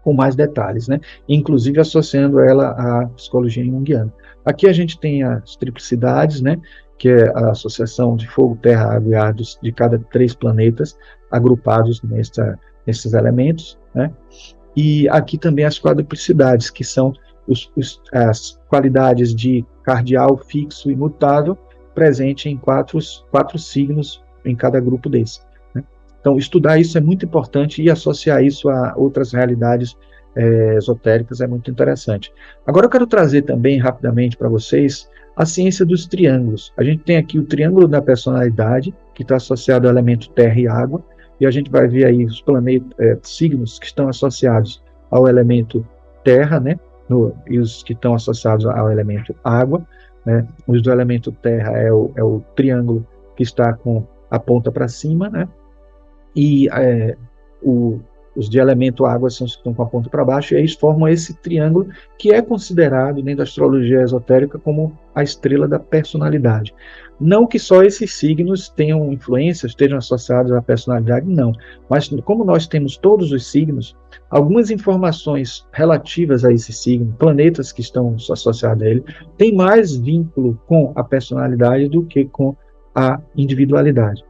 com mais detalhes, né? Inclusive associando ela à psicologia junguiana. Aqui a gente tem as triplicidades, né? Que é a associação de fogo, terra, água e ar de cada 3 planetas agrupados nesses elementos, né? E aqui também as quadruplicidades, que são as qualidades de cardial, fixo e mutável, presente em quatro signos em cada grupo desse, né? Então, estudar isso é muito importante e associar isso a outras realidades esotéricas é muito interessante. Agora eu quero trazer também rapidamente para vocês a ciência dos triângulos. A gente tem aqui o triângulo da personalidade, que está associado ao elemento terra e água, e a gente vai ver aí os signos que estão associados ao elemento terra, né? E os que estão associados ao elemento água, né? Os do elemento terra é o triângulo que está com a ponta para cima, né? E os de elemento água são os que estão com a ponta para baixo, e eles formam esse triângulo que é considerado dentro da astrologia esotérica como a estrela da personalidade. Não que só esses signos tenham influência, estejam associados à personalidade, não. Mas como nós temos todos os signos, algumas informações relativas a esse signo, planetas que estão associados a ele, têm mais vínculo com a personalidade do que com a individualidade.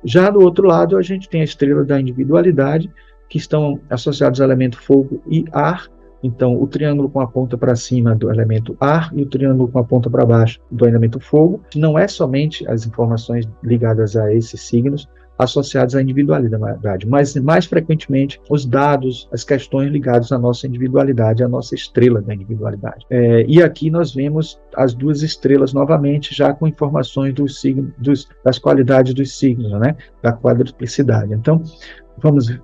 Já do outro lado, a gente tem a estrela da individualidade, que estão associados ao elemento fogo e ar. Então, o triângulo com a ponta para cima do elemento ar e o triângulo com a ponta para baixo do elemento fogo. Não é somente as informações ligadas a esses signos associados à individualidade, mas mais frequentemente os dados, as questões ligadas à nossa individualidade, à nossa estrela da individualidade. E aqui nós vemos as 2 estrelas novamente, já com informações dos signos, das qualidades dos signos, né, da quadruplicidade. Então,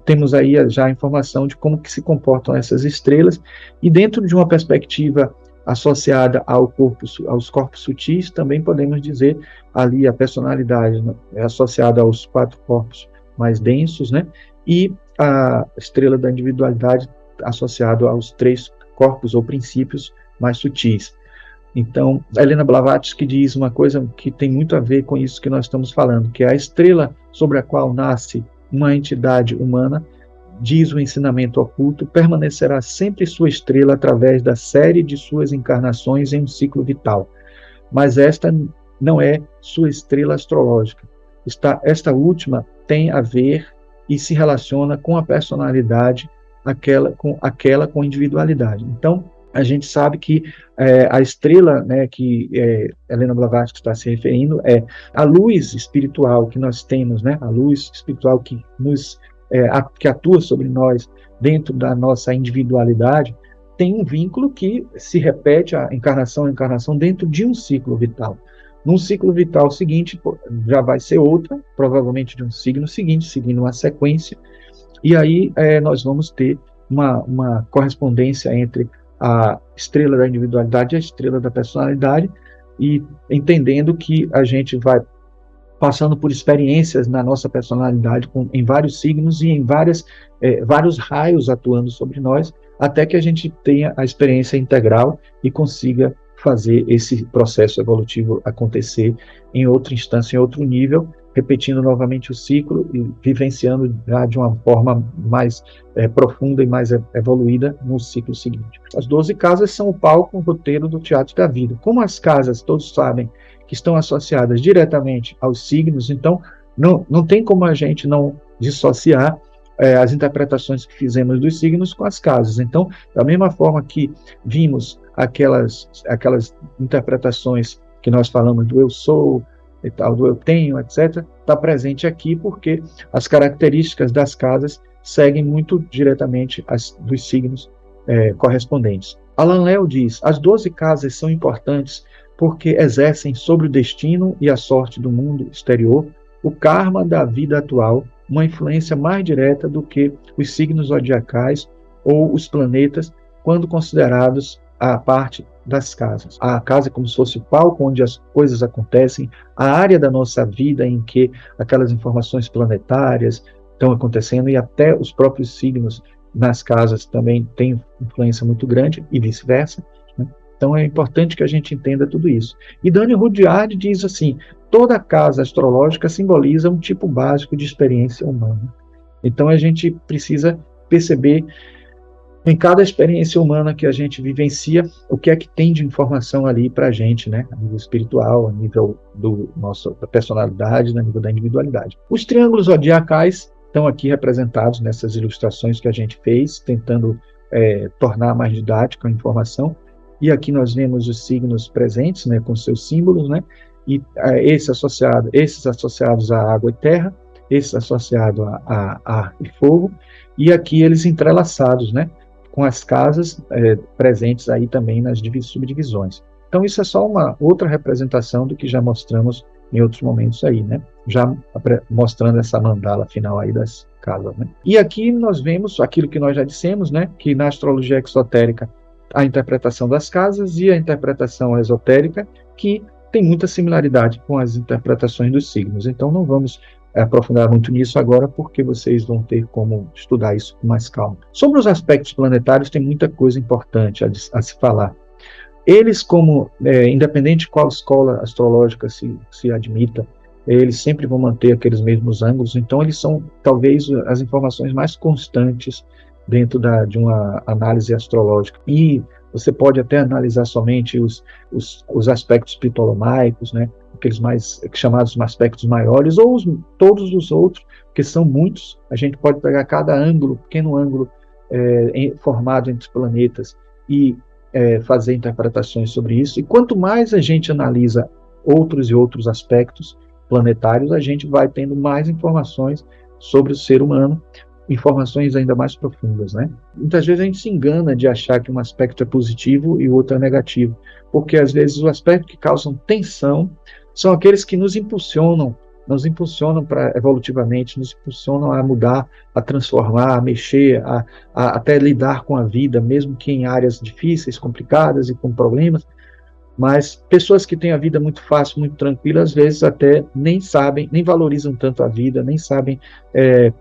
temos aí já a informação de como que se comportam essas estrelas, e dentro de uma perspectiva associada aos corpos sutis, também podemos dizer ali a personalidade, né, é associada aos 4 corpos mais densos, né, e a estrela da individualidade associada aos 3 corpos ou princípios mais sutis. Então, a Helena Blavatsky diz uma coisa que tem muito a ver com isso que nós estamos falando, que é a estrela sobre a qual nasce uma entidade humana, diz o ensinamento oculto, permanecerá sempre sua estrela através da série de suas encarnações em um ciclo vital. mas esta não é sua estrela astrológica. Esta última tem a ver e se relaciona com a personalidade, aquela com individualidade. Então, a gente sabe que a estrela, né, que Helena Blavatsky está se referindo, é a luz espiritual que nós temos, né, a luz espiritual que atua sobre nós dentro da nossa individualidade, tem um vínculo que se repete a encarnação dentro de um ciclo vital. Num ciclo vital seguinte, já vai ser outra, provavelmente de um signo seguinte, seguindo uma sequência, e aí nós vamos ter uma correspondência entre a estrela da individualidade e a estrela da personalidade, e entendendo que a gente vai passando por experiências na nossa personalidade, em vários signos e em vários raios atuando sobre nós, até que a gente tenha a experiência integral e consiga fazer esse processo evolutivo acontecer em outra instância, em outro nível, repetindo novamente o ciclo e vivenciando já de uma forma mais profunda e mais evoluída no ciclo seguinte. As 12 casas são o palco, o roteiro do teatro da vida. Como as casas, todos sabem, que estão associadas diretamente aos signos, então não tem como a gente não dissociar as interpretações que fizemos dos signos com as casas. Então, da mesma forma que vimos aquelas interpretações que nós falamos do eu sou, e tal, do eu tenho, etc., está presente aqui porque as características das casas seguem muito diretamente as dos signos correspondentes. Alan Léo diz: as 12 casas são importantes porque exercem sobre o destino e a sorte do mundo exterior o karma da vida atual, uma influência mais direta do que os signos zodiacais ou os planetas, quando considerados a parte das casas. A casa é como se fosse o palco onde as coisas acontecem, a área da nossa vida em que aquelas informações planetárias estão acontecendo, e até os próprios signos nas casas também têm influência muito grande, e vice-versa. Então é importante que a gente entenda tudo isso. E Daniel Rudyard diz assim: toda casa astrológica simboliza um tipo básico de experiência humana. Então a gente precisa perceber em cada experiência humana que a gente vivencia, o que é que tem de informação ali para a gente, né? A nível espiritual, a nível da personalidade, a nível da individualidade. Os triângulos zodiacais estão aqui representados nessas ilustrações que a gente fez, tentando tornar mais didática a informação. E aqui nós vemos os signos presentes, né, com seus símbolos, né, e esses associados à água e terra, esses associados a ar e fogo, e aqui eles entrelaçados, né, com as casas presentes aí também nas subdivisões. Então isso é só uma outra representação do que já mostramos em outros momentos aí, né, já mostrando essa mandala final aí das casas, né. E aqui nós vemos aquilo que nós já dissemos, né, que na astrologia exotérica a interpretação das casas e a interpretação esotérica, que tem muita similaridade com as interpretações dos signos. Então não vamos aprofundar muito nisso agora, porque vocês vão ter como estudar isso com mais calma. Sobre os aspectos planetários, tem muita coisa importante a se falar. Eles, independente de qual escola astrológica se admita, eles sempre vão manter aqueles mesmos ângulos, então eles são talvez as informações mais constantes dentro de uma análise astrológica. E você pode até analisar somente os aspectos ptolomaicos, né, aqueles chamados aspectos maiores, ou todos os outros, que são muitos. A gente pode pegar cada ângulo, pequeno ângulo formado entre os planetas, e fazer interpretações sobre isso. E quanto mais a gente analisa outros e outros aspectos planetários, a gente vai tendo mais informações sobre o ser humano, informações ainda mais profundas, né? Muitas vezes a gente se engana de achar que um aspecto é positivo e o outro é negativo, porque às vezes os aspectos que causam tensão são aqueles que nos impulsionam evolutivamente, nos impulsionam a mudar, a transformar, a mexer, a até lidar com a vida, mesmo que em áreas difíceis, complicadas e com problemas. Mas pessoas que têm a vida muito fácil, muito tranquila, às vezes até nem sabem, nem valorizam tanto a vida, nem sabem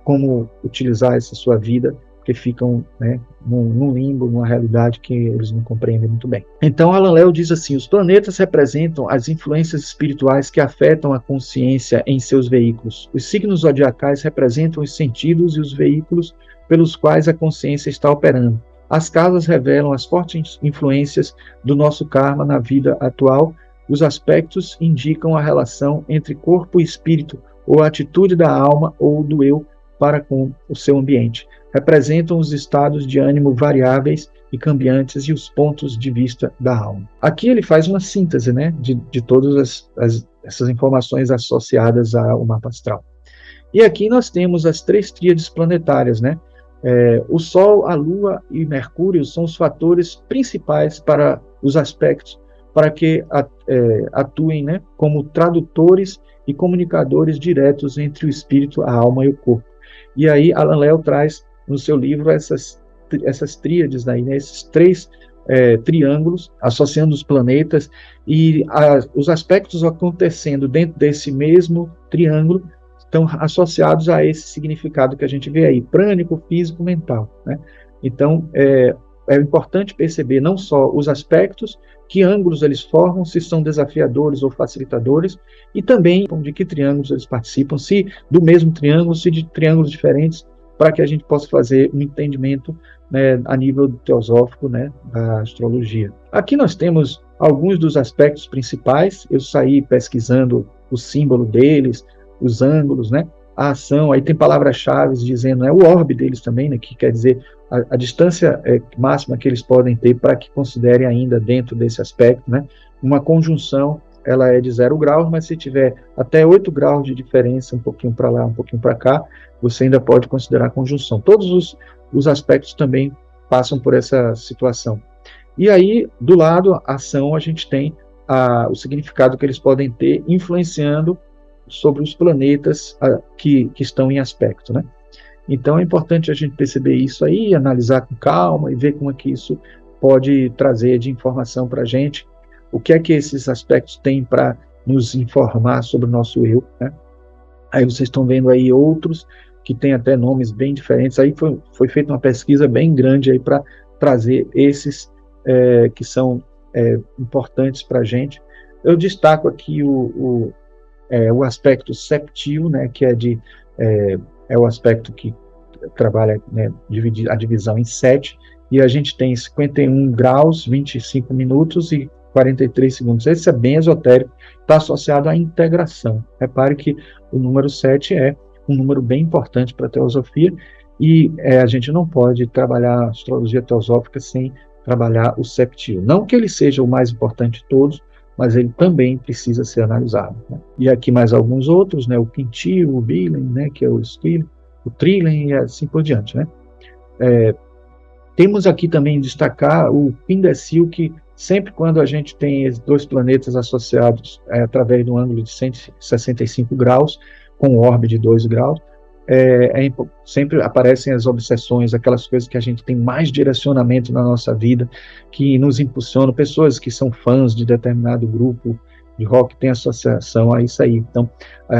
como utilizar essa sua vida, porque ficam, né, num limbo, numa realidade que eles não compreendem muito bem. Então, Alan Léo diz assim: os planetas representam as influências espirituais que afetam a consciência em seus veículos. Os signos zodiacais representam os sentidos e os veículos pelos quais a consciência está operando. As casas revelam as fortes influências do nosso karma na vida atual Os aspectos indicam a relação entre corpo e espírito, ou a atitude da alma ou do eu para com o seu ambiente. Representam os estados de ânimo variáveis e cambiantes e os pontos de vista da alma. Aqui ele faz uma síntese, né, de todas essas informações associadas ao mapa astral. E aqui nós temos as 3 tríades planetárias, né? O Sol, a Lua e Mercúrio são os fatores principais para os aspectos, para que atuem, né, como tradutores e comunicadores diretos entre o espírito, a alma e o corpo. E aí Alan Léo traz no seu livro essas tríades, aí, né, esses 3 triângulos associando os planetas e os aspectos acontecendo dentro desse mesmo triângulo estão associados a esse significado que a gente vê aí, prânico, físico, mental, né? Então, é importante perceber não só os aspectos, que ângulos eles formam, se são desafiadores ou facilitadores, e também de que triângulos eles participam, se do mesmo triângulo, se de triângulos diferentes, para que a gente possa fazer um entendimento, né, a nível teosófico, né, da astrologia. Aqui nós temos alguns dos aspectos principais, eu saí pesquisando o símbolo deles, os ângulos, né, a ação, aí tem palavras-chave dizendo, né, o orbe deles também, né, que quer dizer a distância máxima que eles podem ter para que considerem ainda dentro desse aspecto, né, uma conjunção, ela é de 0 graus, mas se tiver até 8 graus de diferença, um pouquinho para lá, um pouquinho para cá, você ainda pode considerar conjunção. Todos os aspectos também passam por essa situação. E aí, do lado, a ação, a gente tem o significado que eles podem ter, influenciando sobre os planetas que estão em aspecto, né? Então é importante a gente perceber isso aí, analisar com calma e ver como é que isso pode trazer de informação para a gente, o que é que esses aspectos têm para nos informar sobre o nosso eu, né? Aí vocês estão vendo aí outros que têm até nomes bem diferentes, aí foi feita uma pesquisa bem grande aí para trazer esses que são importantes para a gente. Eu destaco aqui o aspecto septil, né, que é o aspecto que trabalha, né, a divisão em 7, e a gente tem 51 graus, 25 minutos e 43 segundos. Esse é bem esotérico, está associado à integração. Repare que o número 7 é um número bem importante para a teosofia, e a gente não pode trabalhar a astrologia teosófica sem trabalhar o septil. Não que ele seja o mais importante de todos, mas ele também precisa ser analisado, né? E aqui mais alguns outros, né, o quintile, o bilen, né, que é o esquilo, o trilem e assim por diante, né? Temos aqui também destacar o pindecil, que sempre quando a gente tem esses 2 planetas associados através de um ângulo de 165 graus, com um orbe de 2 graus, sempre aparecem as obsessões, aquelas coisas que a gente tem mais direcionamento na nossa vida, que nos impulsionam, pessoas que são fãs de determinado grupo de rock têm associação a isso aí. Então,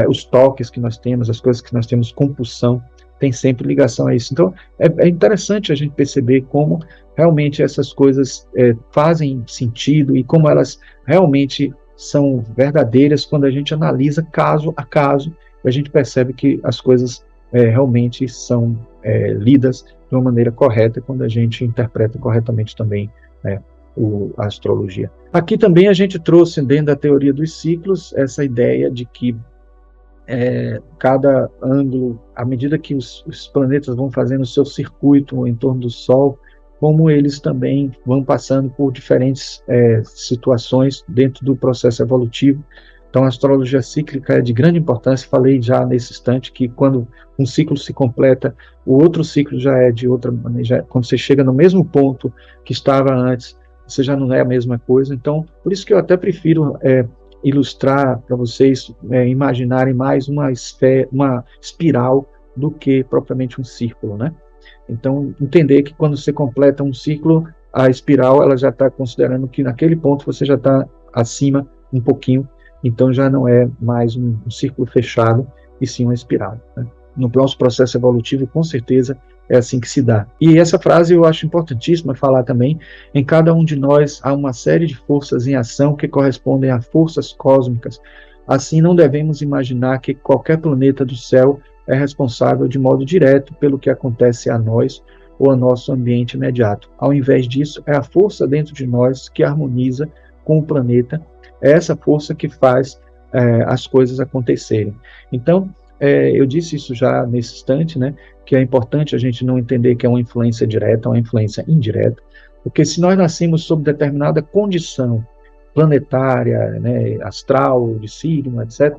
os toques que nós temos, as coisas que nós temos compulsão, tem sempre ligação a isso. Então, é interessante a gente perceber como realmente essas coisas fazem sentido e como elas realmente são verdadeiras quando a gente analisa caso a caso, a gente percebe que as coisas realmente são lidas de uma maneira correta quando a gente interpreta corretamente também, né, a astrologia. Aqui também a gente trouxe dentro da teoria dos ciclos essa ideia de que cada ângulo, à medida que os planetas vão fazendo o seu circuito em torno do Sol, como eles também vão passando por diferentes situações dentro do processo evolutivo. Então, a astrologia cíclica é de grande importância. Falei já nesse instante que quando um ciclo se completa, o outro ciclo já é de outra maneira. Quando você chega no mesmo ponto que estava antes, você já não é a mesma coisa. Então, por isso que eu até prefiro ilustrar para vocês imaginarem mais uma espiral do que propriamente um círculo, né? Então, entender que quando você completa um ciclo, a espiral ela já está considerando que naquele ponto você já está acima um pouquinho, então já não é mais um círculo fechado, e sim uma espiral, né? No nosso processo evolutivo, com certeza, é assim que se dá. E essa frase eu acho importantíssima falar também. Em cada um de nós há uma série de forças em ação que correspondem a forças cósmicas. Assim, não devemos imaginar que qualquer planeta do céu é responsável de modo direto pelo que acontece a nós ou ao nosso ambiente imediato. Ao invés disso, é a força dentro de nós que harmoniza com o planeta é essa força que faz as coisas acontecerem. Então, eu disse isso já nesse instante, né, que é importante a gente não entender que é uma influência direta, é uma influência indireta, porque se nós nascemos sob determinada condição planetária, né, astral, de signo, etc.,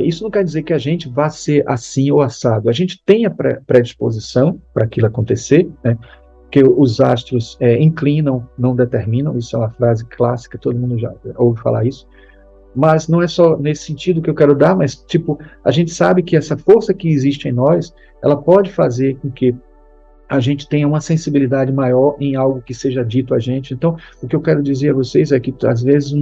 isso não quer dizer que a gente vá ser assim ou assado. A gente tem a predisposição para aquilo acontecer, né, que os astros inclinam, não determinam, isso é uma frase clássica, todo mundo já ouve falar isso, mas não é só nesse sentido que eu quero dar, mas tipo, a gente sabe que essa força que existe em nós, ela pode fazer com que a gente tenha uma sensibilidade maior em algo que seja dito a gente. Então, o que eu quero dizer a vocês é que, às vezes,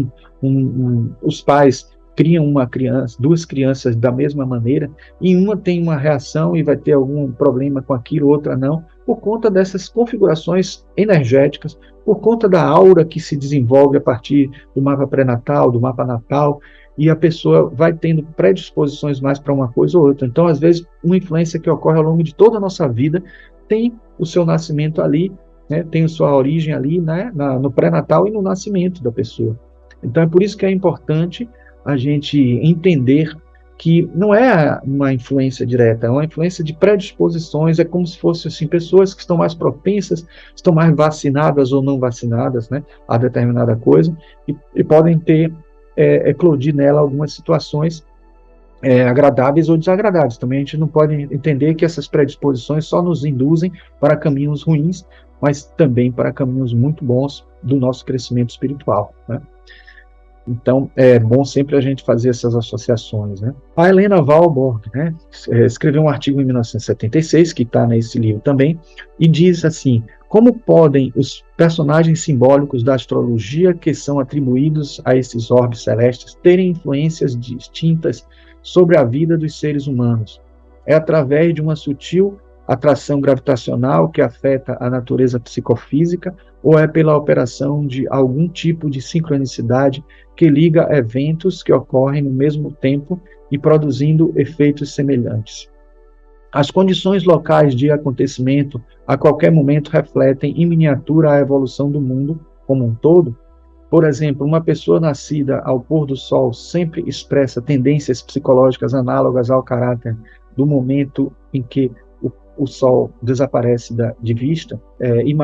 os pais criam uma criança, duas crianças da mesma maneira, e uma tem uma reação e vai ter algum problema com aquilo, outra não, por conta dessas configurações energéticas, por conta da aura que se desenvolve a partir do mapa pré-natal, do mapa natal, e a pessoa vai tendo predisposições mais para uma coisa ou outra. Então, às vezes, uma influência que ocorre ao longo de toda a nossa vida tem o seu nascimento ali, né, tem a sua origem ali, né, no pré-natal e no nascimento da pessoa. Então é por isso que é importante a gente entender que não é uma influência direta, é uma influência de predisposições, é como se fossem assim, pessoas que estão mais propensas, estão mais vacinadas ou não vacinadas, né, a determinada coisa, e podem ter eclodir nela algumas situações agradáveis ou desagradáveis. Também a gente não pode entender que essas predisposições só nos induzem para caminhos ruins, mas também para caminhos muito bons do nosso crescimento espiritual, né? Então, é bom sempre a gente fazer essas associações, né? A Helena Valborg, né, escreveu um artigo em 1976, que está nesse livro também, e diz assim: como podem os personagens simbólicos da astrologia que são atribuídos a esses orbes celestes terem influências distintas sobre a vida dos seres humanos? É através de uma sutil atração gravitacional que afeta a natureza psicofísica, ou é pela operação de algum tipo de sincronicidade que liga eventos que ocorrem no mesmo tempo e produzindo efeitos semelhantes? As condições locais de acontecimento a qualquer momento refletem em miniatura a evolução do mundo como um todo. Por exemplo, uma pessoa nascida ao pôr do sol sempre expressa tendências psicológicas análogas ao caráter do momento em que o sol desaparece de vista, e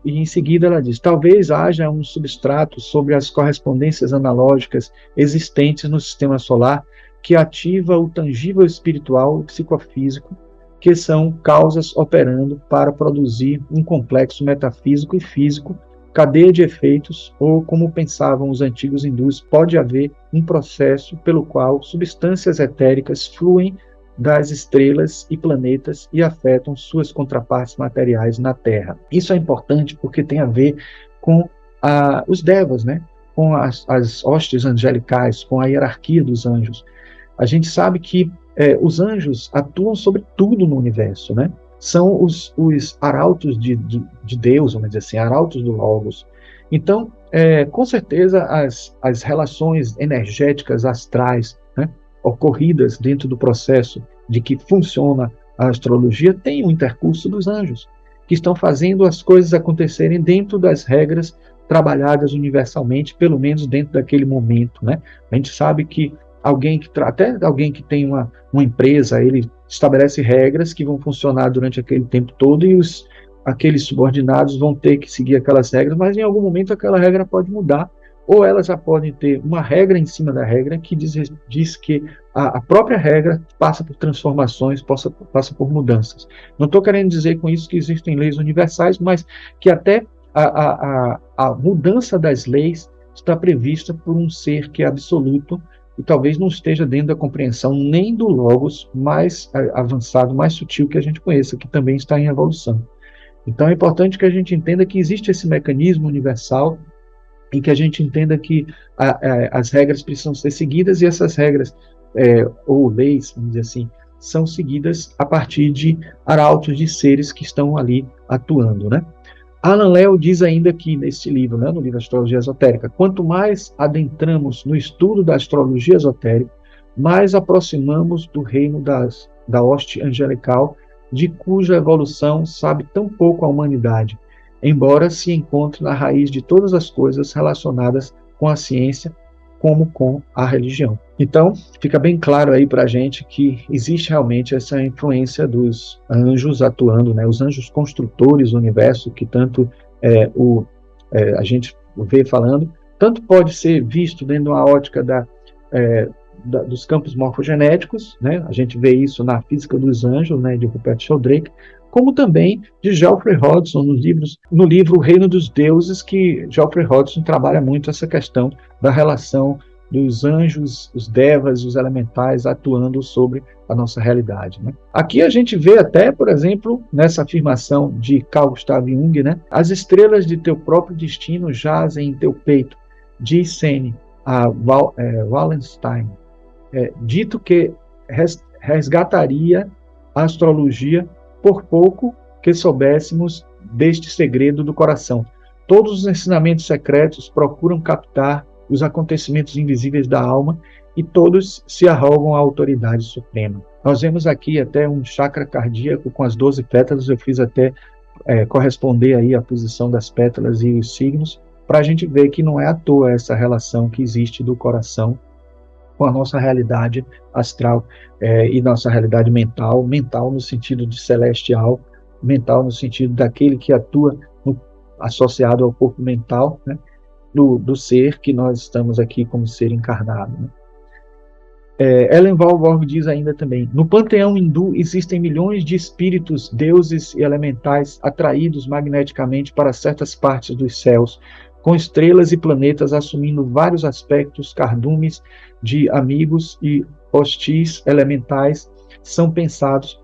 em seguida ela diz: talvez haja um substrato sobre as correspondências analógicas existentes no sistema solar que ativa o tangível espiritual e psicofísico, que são causas operando para produzir um complexo metafísico e físico, cadeia de efeitos, ou, como pensavam os antigos hindus, pode haver um processo pelo qual substâncias etéricas fluem das estrelas e planetas e afetam suas contrapartes materiais na Terra. Isso é importante porque tem a ver com os devas, né? Com as hostes angelicais, com a hierarquia dos anjos. A gente sabe que os anjos atuam sobre tudo no universo, né? São os arautos de Deus, vamos dizer assim, arautos do Logos. Então, com certeza, as relações energéticas astrais, né, ocorridas dentro do processo de que funciona a astrologia têm um intercurso dos anjos, que estão fazendo as coisas acontecerem dentro das regras trabalhadas universalmente, pelo menos dentro daquele momento, né? A gente sabe que até alguém que tem uma empresa, ele estabelece regras que vão funcionar durante aquele tempo todo e aqueles subordinados vão ter que seguir aquelas regras, mas em algum momento aquela regra pode mudar, ou elas já podem ter uma regra em cima da regra que diz que a própria regra passa por transformações, passa por mudanças. Não estou querendo dizer com isso que existem leis universais, mas que até a mudança das leis está prevista por um ser que é absoluto e talvez não esteja dentro da compreensão nem do Logos mais avançado, mais sutil que a gente conheça, que também está em evolução. Então é importante que a gente entenda que existe esse mecanismo universal e que a gente entenda que as regras precisam ser seguidas, e essas regras, ou leis, vamos dizer assim, são seguidas a partir de arautos de seres que estão ali atuando, né? Alan Léo diz ainda aqui neste livro, né, no livro Astrologia Esotérica: quanto mais adentramos no estudo da astrologia esotérica, mais aproximamos do reino da hoste angelical, de cuja evolução sabe tão pouco a humanidade, embora se encontre na raiz de todas as coisas relacionadas com a ciência, como com a religião. Então, fica bem claro aí para a gente que existe realmente essa influência dos anjos atuando, né? Os anjos construtores do universo, que tanto a gente vê falando, tanto pode ser visto dentro de uma ótica dos campos morfogenéticos, né? A gente vê isso na Física dos Anjos, né, de Rupert Sheldrake, como também de Geoffrey Hodgson no livro O Reino dos Deuses, que Geoffrey Hodgson trabalha muito essa questão da relação dos anjos, os devas, os elementais atuando sobre a nossa realidade, né? Aqui a gente vê até, por exemplo, nessa afirmação de Carl Gustav Jung, né? As estrelas de teu próprio destino jazem em teu peito, diz Sene a Wallenstein, dito que resgataria a astrologia por pouco que soubéssemos deste segredo do coração. Todos os ensinamentos secretos procuram captar os acontecimentos invisíveis da alma e todos se arrogam a autoridade suprema. Nós vemos aqui até um chakra cardíaco com as 12 pétalas, eu fiz até corresponder aí a posição das pétalas e os signos, para a gente ver que não é à toa essa relação que existe do coração com a nossa realidade astral e nossa realidade mental no sentido de celestial, mental no sentido daquele que atua associado ao corpo mental, né, do ser que nós estamos aqui como ser encarnado, né? Ellen Valborg diz ainda também: no panteão hindu existem milhões de espíritos, deuses e elementais atraídos magneticamente para certas partes dos céus, com estrelas e planetas assumindo vários aspectos, cardumes de amigos e hostis elementais são pensados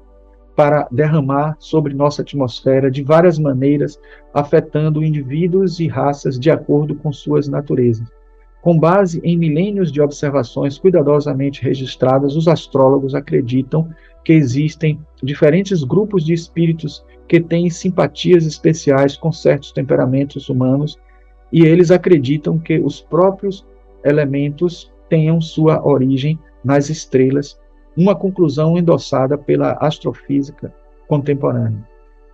para derramar sobre nossa atmosfera de várias maneiras, afetando indivíduos e raças de acordo com suas naturezas. Com base em milênios de observações cuidadosamente registradas, os astrólogos acreditam que existem diferentes grupos de espíritos que têm simpatias especiais com certos temperamentos humanos, e eles acreditam que os próprios elementos tenham sua origem nas estrelas, uma conclusão endossada pela astrofísica contemporânea.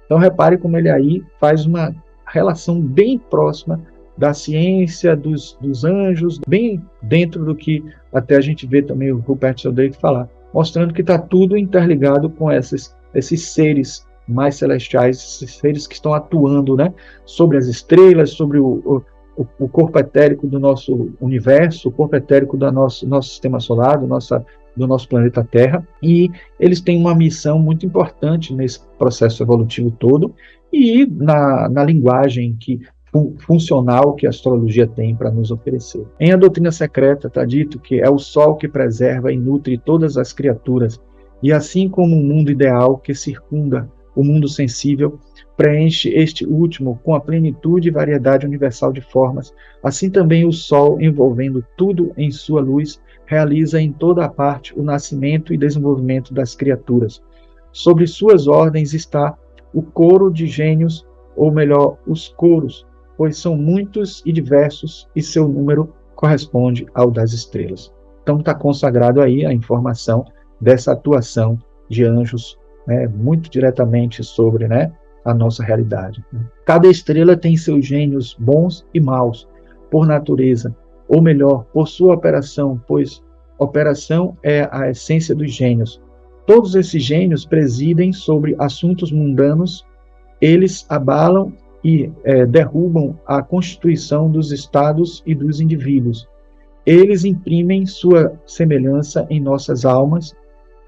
Então, repare como ele aí faz uma relação bem próxima da ciência, dos anjos, bem dentro do que até a gente vê também o Rupert Sheldrake falar, mostrando que está tudo interligado com esses seres mais celestiais, esses seres que estão atuando, né, sobre as estrelas, sobre o corpo etérico do nosso universo, o corpo etérico do nosso sistema solar, do nosso planeta Terra, e eles têm uma missão muito importante nesse processo evolutivo todo e na linguagem funcional que a astrologia tem para nos oferecer. Em A Doutrina Secreta está dito que é o Sol que preserva e nutre todas as criaturas, e assim como um mundo ideal que circunda o mundo sensível, preenche este último com a plenitude e variedade universal de formas, assim também o Sol, envolvendo tudo em sua luz, realiza em toda a parte o nascimento e desenvolvimento das criaturas. Sobre suas ordens está o coro de gênios, ou melhor, os coros, pois são muitos e diversos, e seu número corresponde ao das estrelas. Então está consagrado aí a informação dessa atuação de anjos, né, muito diretamente sobre, né, a nossa realidade. Cada estrela tem seus gênios bons e maus, por natureza, ou melhor, por sua operação, pois operação é a essência dos gênios. Todos esses gênios presidem sobre assuntos mundanos, eles abalam e derrubam a constituição dos estados e dos indivíduos. Eles imprimem sua semelhança em nossas almas,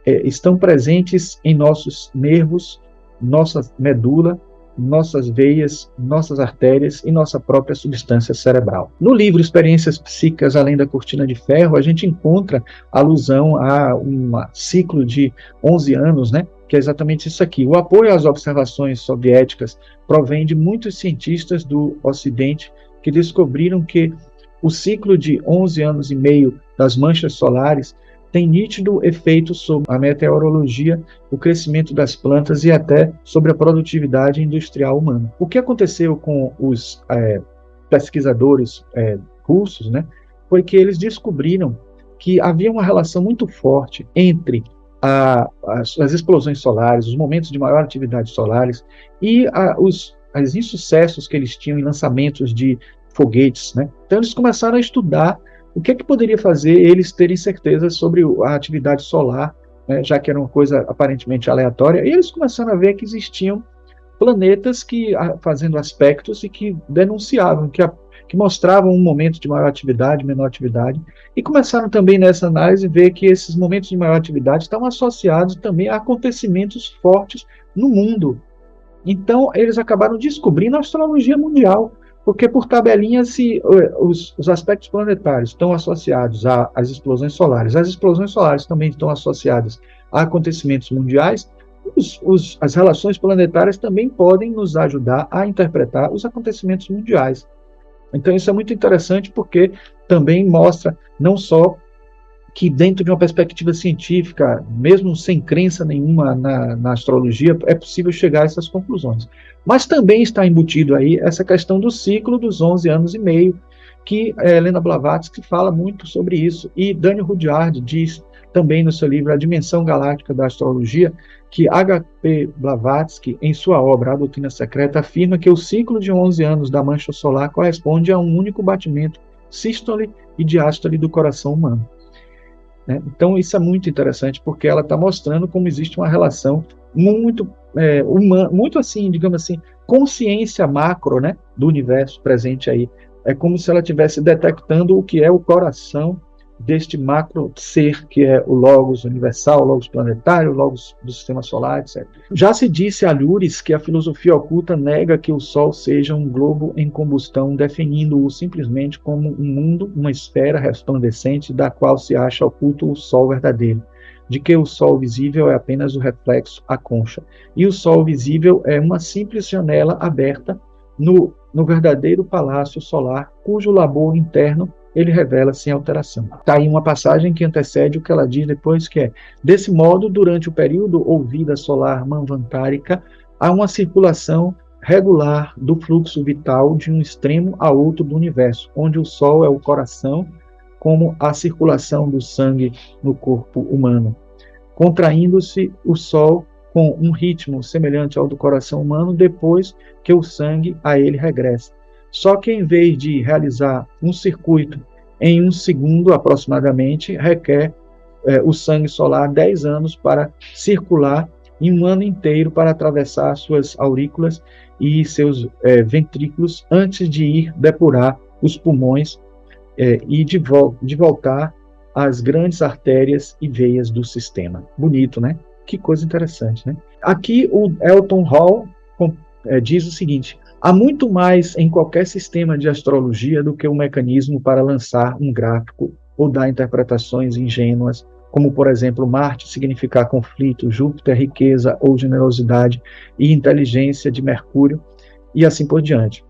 estão presentes em nossos nervos, nossa medula, nossas veias, nossas artérias e nossa própria substância cerebral. No livro Experiências Psíquicas Além da Cortina de Ferro, a gente encontra alusão a um ciclo de 11 anos, né, que é exatamente isso aqui. O apoio às observações soviéticas provém de muitos cientistas do Ocidente que descobriram que o ciclo de 11 anos e meio das manchas solares tem nítido efeito sobre a meteorologia, o crescimento das plantas e até sobre a produtividade industrial humana. O que aconteceu com os pesquisadores russos, né, foi que eles descobriram que havia uma relação muito forte entre as explosões solares, os momentos de maior atividade solares e os insucessos que eles tinham em lançamentos de foguetes, né? Então eles começaram a estudar o que é que poderia fazer eles terem certeza sobre a atividade solar, né, já que era uma coisa aparentemente aleatória, e eles começaram a ver que existiam planetas que fazendo aspectos e que denunciavam, que mostravam um momento de maior atividade, menor atividade, e começaram também nessa análise a ver que esses momentos de maior atividade estão associados também a acontecimentos fortes no mundo. Então, eles acabaram descobrindo a astrologia mundial, porque por tabelinha, se os aspectos planetários estão associados às explosões solares, as explosões solares também estão associadas a acontecimentos mundiais, as relações planetárias também podem nos ajudar a interpretar os acontecimentos mundiais. Então, isso é muito interessante porque também mostra não só que dentro de uma perspectiva científica, mesmo sem crença nenhuma na astrologia, é possível chegar a essas conclusões. Mas também está embutido aí essa questão do ciclo dos 11 anos e meio, que Helena Blavatsky fala muito sobre isso, e Daniel Rudyard diz também no seu livro A Dimensão Galáctica da Astrologia, que H.P. Blavatsky, em sua obra A Doutrina Secreta, afirma que o ciclo de 11 anos da mancha solar corresponde a um único batimento sístole e diástole do coração humano. Né? Então, isso é muito interessante, porque ela está mostrando como existe uma relação muito humana, muito assim, digamos assim, consciência macro, né, do universo presente aí. É como se ela estivesse detectando o que é o coração deste macro ser, que é o Logos universal, o Logos planetário, o Logos do sistema solar, etc. Já se disse a Lures que a filosofia oculta nega que o Sol seja um globo em combustão, definindo-o simplesmente como um mundo, uma esfera resplandecente da qual se acha oculto o Sol verdadeiro, de que o Sol visível é apenas o reflexo, a concha, e o Sol visível é uma simples janela aberta no verdadeiro palácio solar, cujo labor interno ele revela sem alteração. Está aí uma passagem que antecede o que ela diz depois, que é: desse modo, durante o período ou vida solar manvantárica, há uma circulação regular do fluxo vital de um extremo a outro do universo, onde o Sol é o coração, como a circulação do sangue no corpo humano. Contraindo-se o Sol com um ritmo semelhante ao do coração humano, depois que o sangue a ele regressa. Só que, em vez de realizar um circuito em 1 segundo aproximadamente, requer o sangue solar 10 anos para circular e 1 ano inteiro para atravessar suas aurículas e seus ventrículos antes de ir depurar os pulmões e de voltar às grandes artérias e veias do sistema. Bonito, né? Que coisa interessante, né? Aqui o Elton Hall diz o seguinte: há muito mais em qualquer sistema de astrologia do que um mecanismo para lançar um gráfico ou dar interpretações ingênuas, como, por exemplo, Marte significar conflito, Júpiter riqueza ou generosidade e inteligência de Mercúrio, e assim por diante.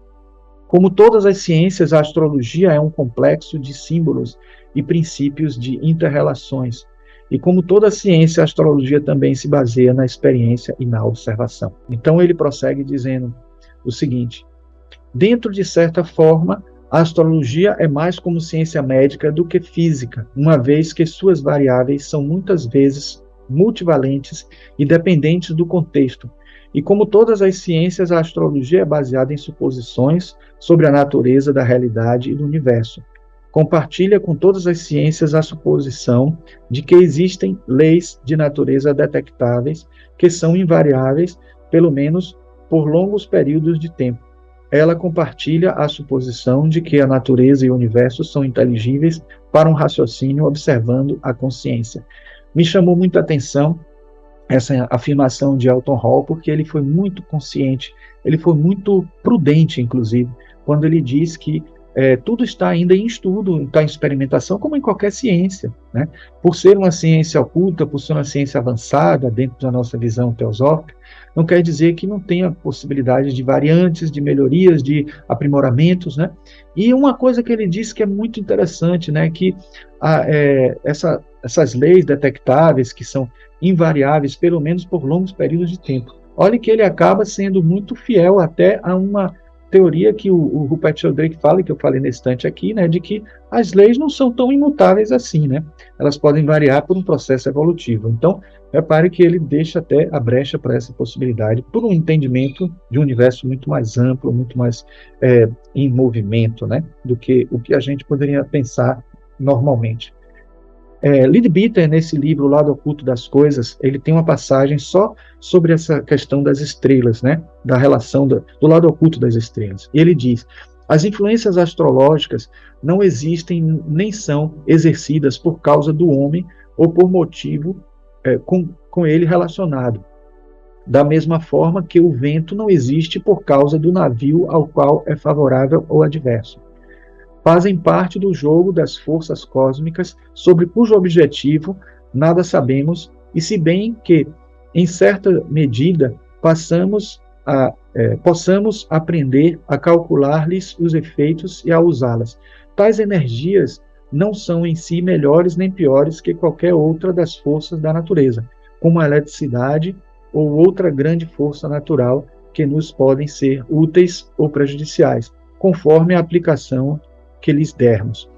Como todas as ciências, a astrologia é um complexo de símbolos e princípios de inter-relações. E como toda ciência, a astrologia também se baseia na experiência e na observação. Então ele prossegue dizendo o seguinte: dentro de certa forma, a astrologia é mais como ciência médica do que física, uma vez que suas variáveis são muitas vezes multivalentes e dependentes do contexto. E como todas as ciências, a astrologia é baseada em suposições sobre a natureza da realidade e do universo. Compartilha com todas as ciências a suposição de que existem leis de natureza detectáveis que são invariáveis, pelo menos por longos períodos de tempo. Ela compartilha a suposição de que a natureza e o universo são inteligíveis para um raciocínio observando a consciência. Me chamou muita atenção essa afirmação de Elton Hall, porque ele foi muito consciente, ele foi muito prudente, inclusive, quando ele diz que tudo está ainda em estudo, está em experimentação, como em qualquer ciência, né? Por ser uma ciência oculta, por ser uma ciência avançada dentro da nossa visão teosófica, não quer dizer que não tenha possibilidade de variantes, de melhorias, de aprimoramentos, né? E uma coisa que ele disse que é muito interessante, né, que essas leis detectáveis, que são invariáveis, pelo menos por longos períodos de tempo. Olha que ele acaba sendo muito fiel até a uma teoria que o Rupert Sheldrake fala, que eu falei nesse instante aqui, né, de que as leis não são tão imutáveis assim, né? Elas podem variar por um processo evolutivo. Então, repare que ele deixa até a brecha para essa possibilidade, por um entendimento de um universo muito mais amplo, muito mais em movimento, né, do que o que a gente poderia pensar normalmente. Leadbeater, nesse livro, O Lado Oculto das Coisas, ele tem uma passagem só sobre essa questão das estrelas, né? Da relação do lado oculto das estrelas. E ele diz: as influências astrológicas não existem nem são exercidas por causa do homem ou por motivo com ele relacionado. Da mesma forma que o vento não existe por causa do navio ao qual é favorável ou adverso. Fazem parte do jogo das forças cósmicas, sobre cujo objetivo nada sabemos, e se bem que, em certa medida, possamos aprender a calcular-lhes os efeitos e a usá-las. Tais energias não são em si melhores nem piores que qualquer outra das forças da natureza, como a eletricidade ou outra grande força natural que nos podem ser úteis ou prejudiciais, conforme a aplicação que lhes dermos.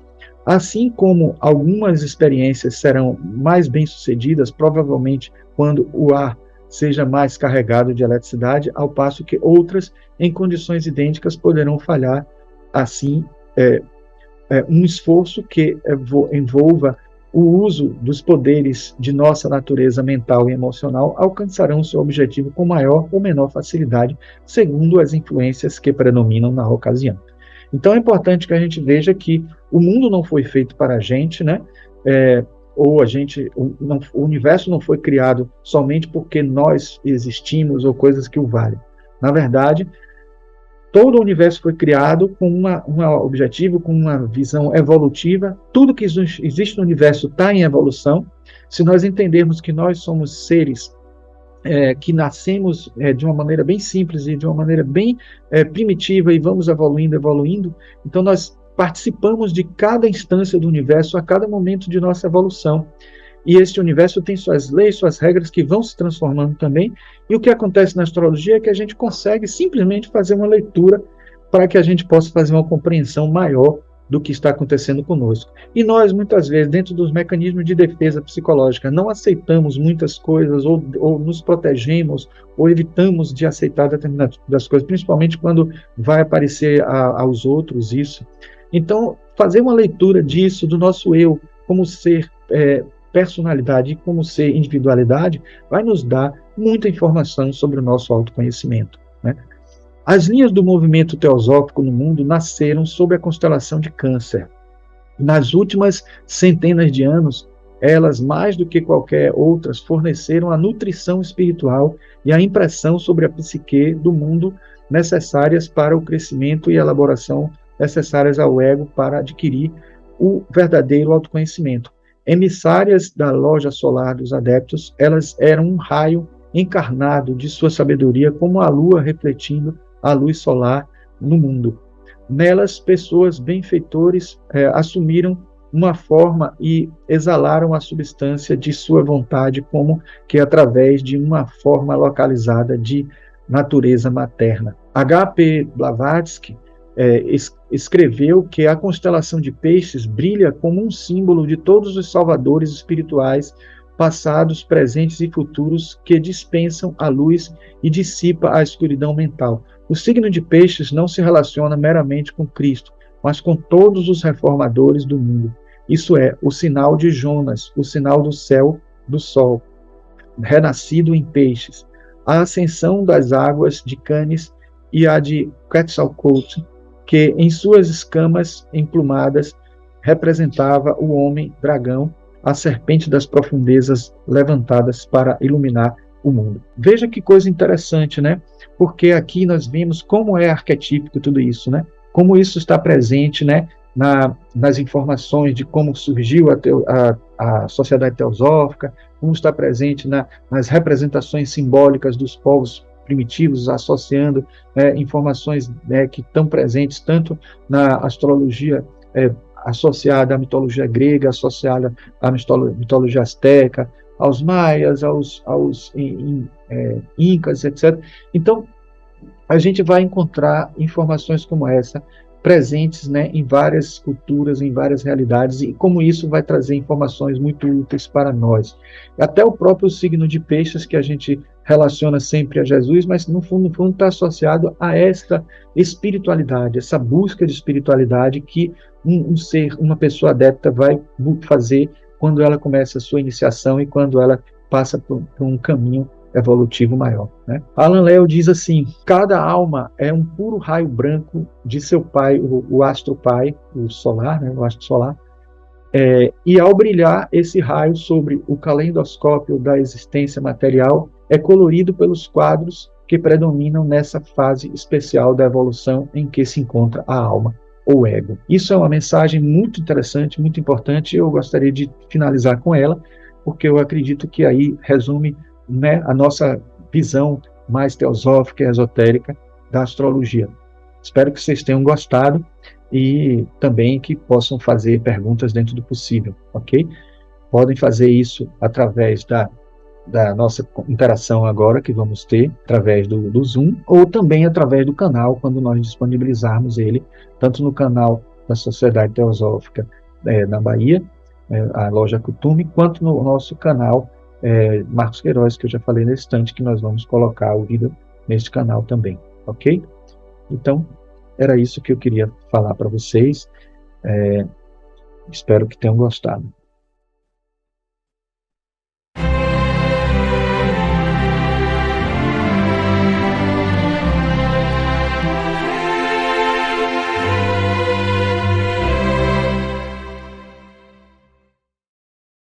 Assim como algumas experiências serão mais bem-sucedidas, provavelmente quando o ar seja mais carregado de eletricidade, ao passo que outras, em condições idênticas, poderão falhar. Assim, um esforço que envolva o uso dos poderes de nossa natureza mental e emocional alcançarão seu objetivo com maior ou menor facilidade, segundo as influências que predominam na ocasião. Então é importante que a gente veja que o mundo não foi feito para a gente, né? O universo não foi criado somente porque nós existimos ou coisas que o valem. Na verdade, todo o universo foi criado com um objetivo, com uma visão evolutiva. Tudo que existe no universo está em evolução. Se nós entendermos que nós somos seres que nascemos de uma maneira bem simples e de uma maneira bem primitiva e vamos evoluindo, então nós participamos de cada instância do universo a cada momento de nossa evolução. E este universo tem suas leis, suas regras que vão se transformando também, e o que acontece na astrologia é que a gente consegue simplesmente fazer uma leitura para que a gente possa fazer uma compreensão maior do que está acontecendo conosco. E nós, muitas vezes, dentro dos mecanismos de defesa psicológica, não aceitamos muitas coisas, ou nos protegemos, ou evitamos de aceitar determinadas coisas, principalmente quando vai aparecer aos outros isso. Então, fazer uma leitura disso, do nosso eu, como ser personalidade e como ser individualidade, vai nos dar muita informação sobre o nosso autoconhecimento, né? As linhas do movimento teosófico no mundo nasceram sob a constelação de Câncer. Nas últimas centenas de anos, elas, mais do que qualquer outras, forneceram a nutrição espiritual e a impressão sobre a psique do mundo necessárias para o crescimento e elaboração necessárias ao ego para adquirir o verdadeiro autoconhecimento. Emissárias da loja solar dos adeptos, elas eram um raio encarnado de sua sabedoria, como a lua refletindo a luz solar no mundo. Nelas, pessoas benfeitores assumiram uma forma e exalaram a substância de sua vontade, como que através de uma forma localizada de natureza materna. H.P. Blavatsky escreveu que a constelação de Peixes brilha como um símbolo de todos os salvadores espirituais, passados, presentes e futuros, que dispensam a luz e dissipa a escuridão mental. O signo de Peixes não se relaciona meramente com Cristo, mas com todos os reformadores do mundo. Isso é, o sinal de Jonas, o sinal do céu, do sol, renascido em Peixes, a ascensão das águas de Canes e a de Quetzalcoatl, que em suas escamas emplumadas representava o homem dragão, a serpente das profundezas levantadas para iluminar o mundo. Veja que coisa interessante, né? Porque aqui nós vemos como é arquetípico tudo isso, né? Como isso está presente, né? Nas informações de como surgiu a sociedade teosófica, como está presente nas representações simbólicas dos povos primitivos, associando informações que estão presentes tanto na astrologia associada à mitologia grega, associada à mitologia azteca, aos maias, aos incas, etc. Então, a gente vai encontrar informações como essa presentes, né, em várias culturas, em várias realidades, e como isso vai trazer informações muito úteis para nós. Até o próprio signo de Peixes, que a gente relaciona sempre a Jesus, mas no fundo está associado a esta espiritualidade, essa busca de espiritualidade que um ser, uma pessoa adepta vai fazer quando ela começa a sua iniciação e quando ela passa por um caminho evolutivo maior. Né? Alan Léo diz assim: cada alma é um puro raio branco de seu pai, o astro pai, o solar, né, o astro solar, e ao brilhar esse raio sobre o calendoscópio da existência material, é colorido pelos quadros que predominam nessa fase especial da evolução em que se encontra a alma ou ego. Isso é uma mensagem muito interessante, muito importante, e eu gostaria de finalizar com ela, porque eu acredito que aí resume, né, a nossa visão mais teosófica e esotérica da astrologia. Espero que vocês tenham gostado e também que possam fazer perguntas dentro do possível, ok? Podem fazer isso através da nossa interação agora, que vamos ter através do Zoom, ou também através do canal, quando nós disponibilizarmos ele, tanto no canal da Sociedade Teosófica na Bahia, a Loja Cutume, quanto no nosso canal Marcos Queiroz, que eu já falei nesse instante, que nós vamos colocar o vídeo neste canal também, ok? Então, era isso que eu queria falar para vocês. Espero que tenham gostado.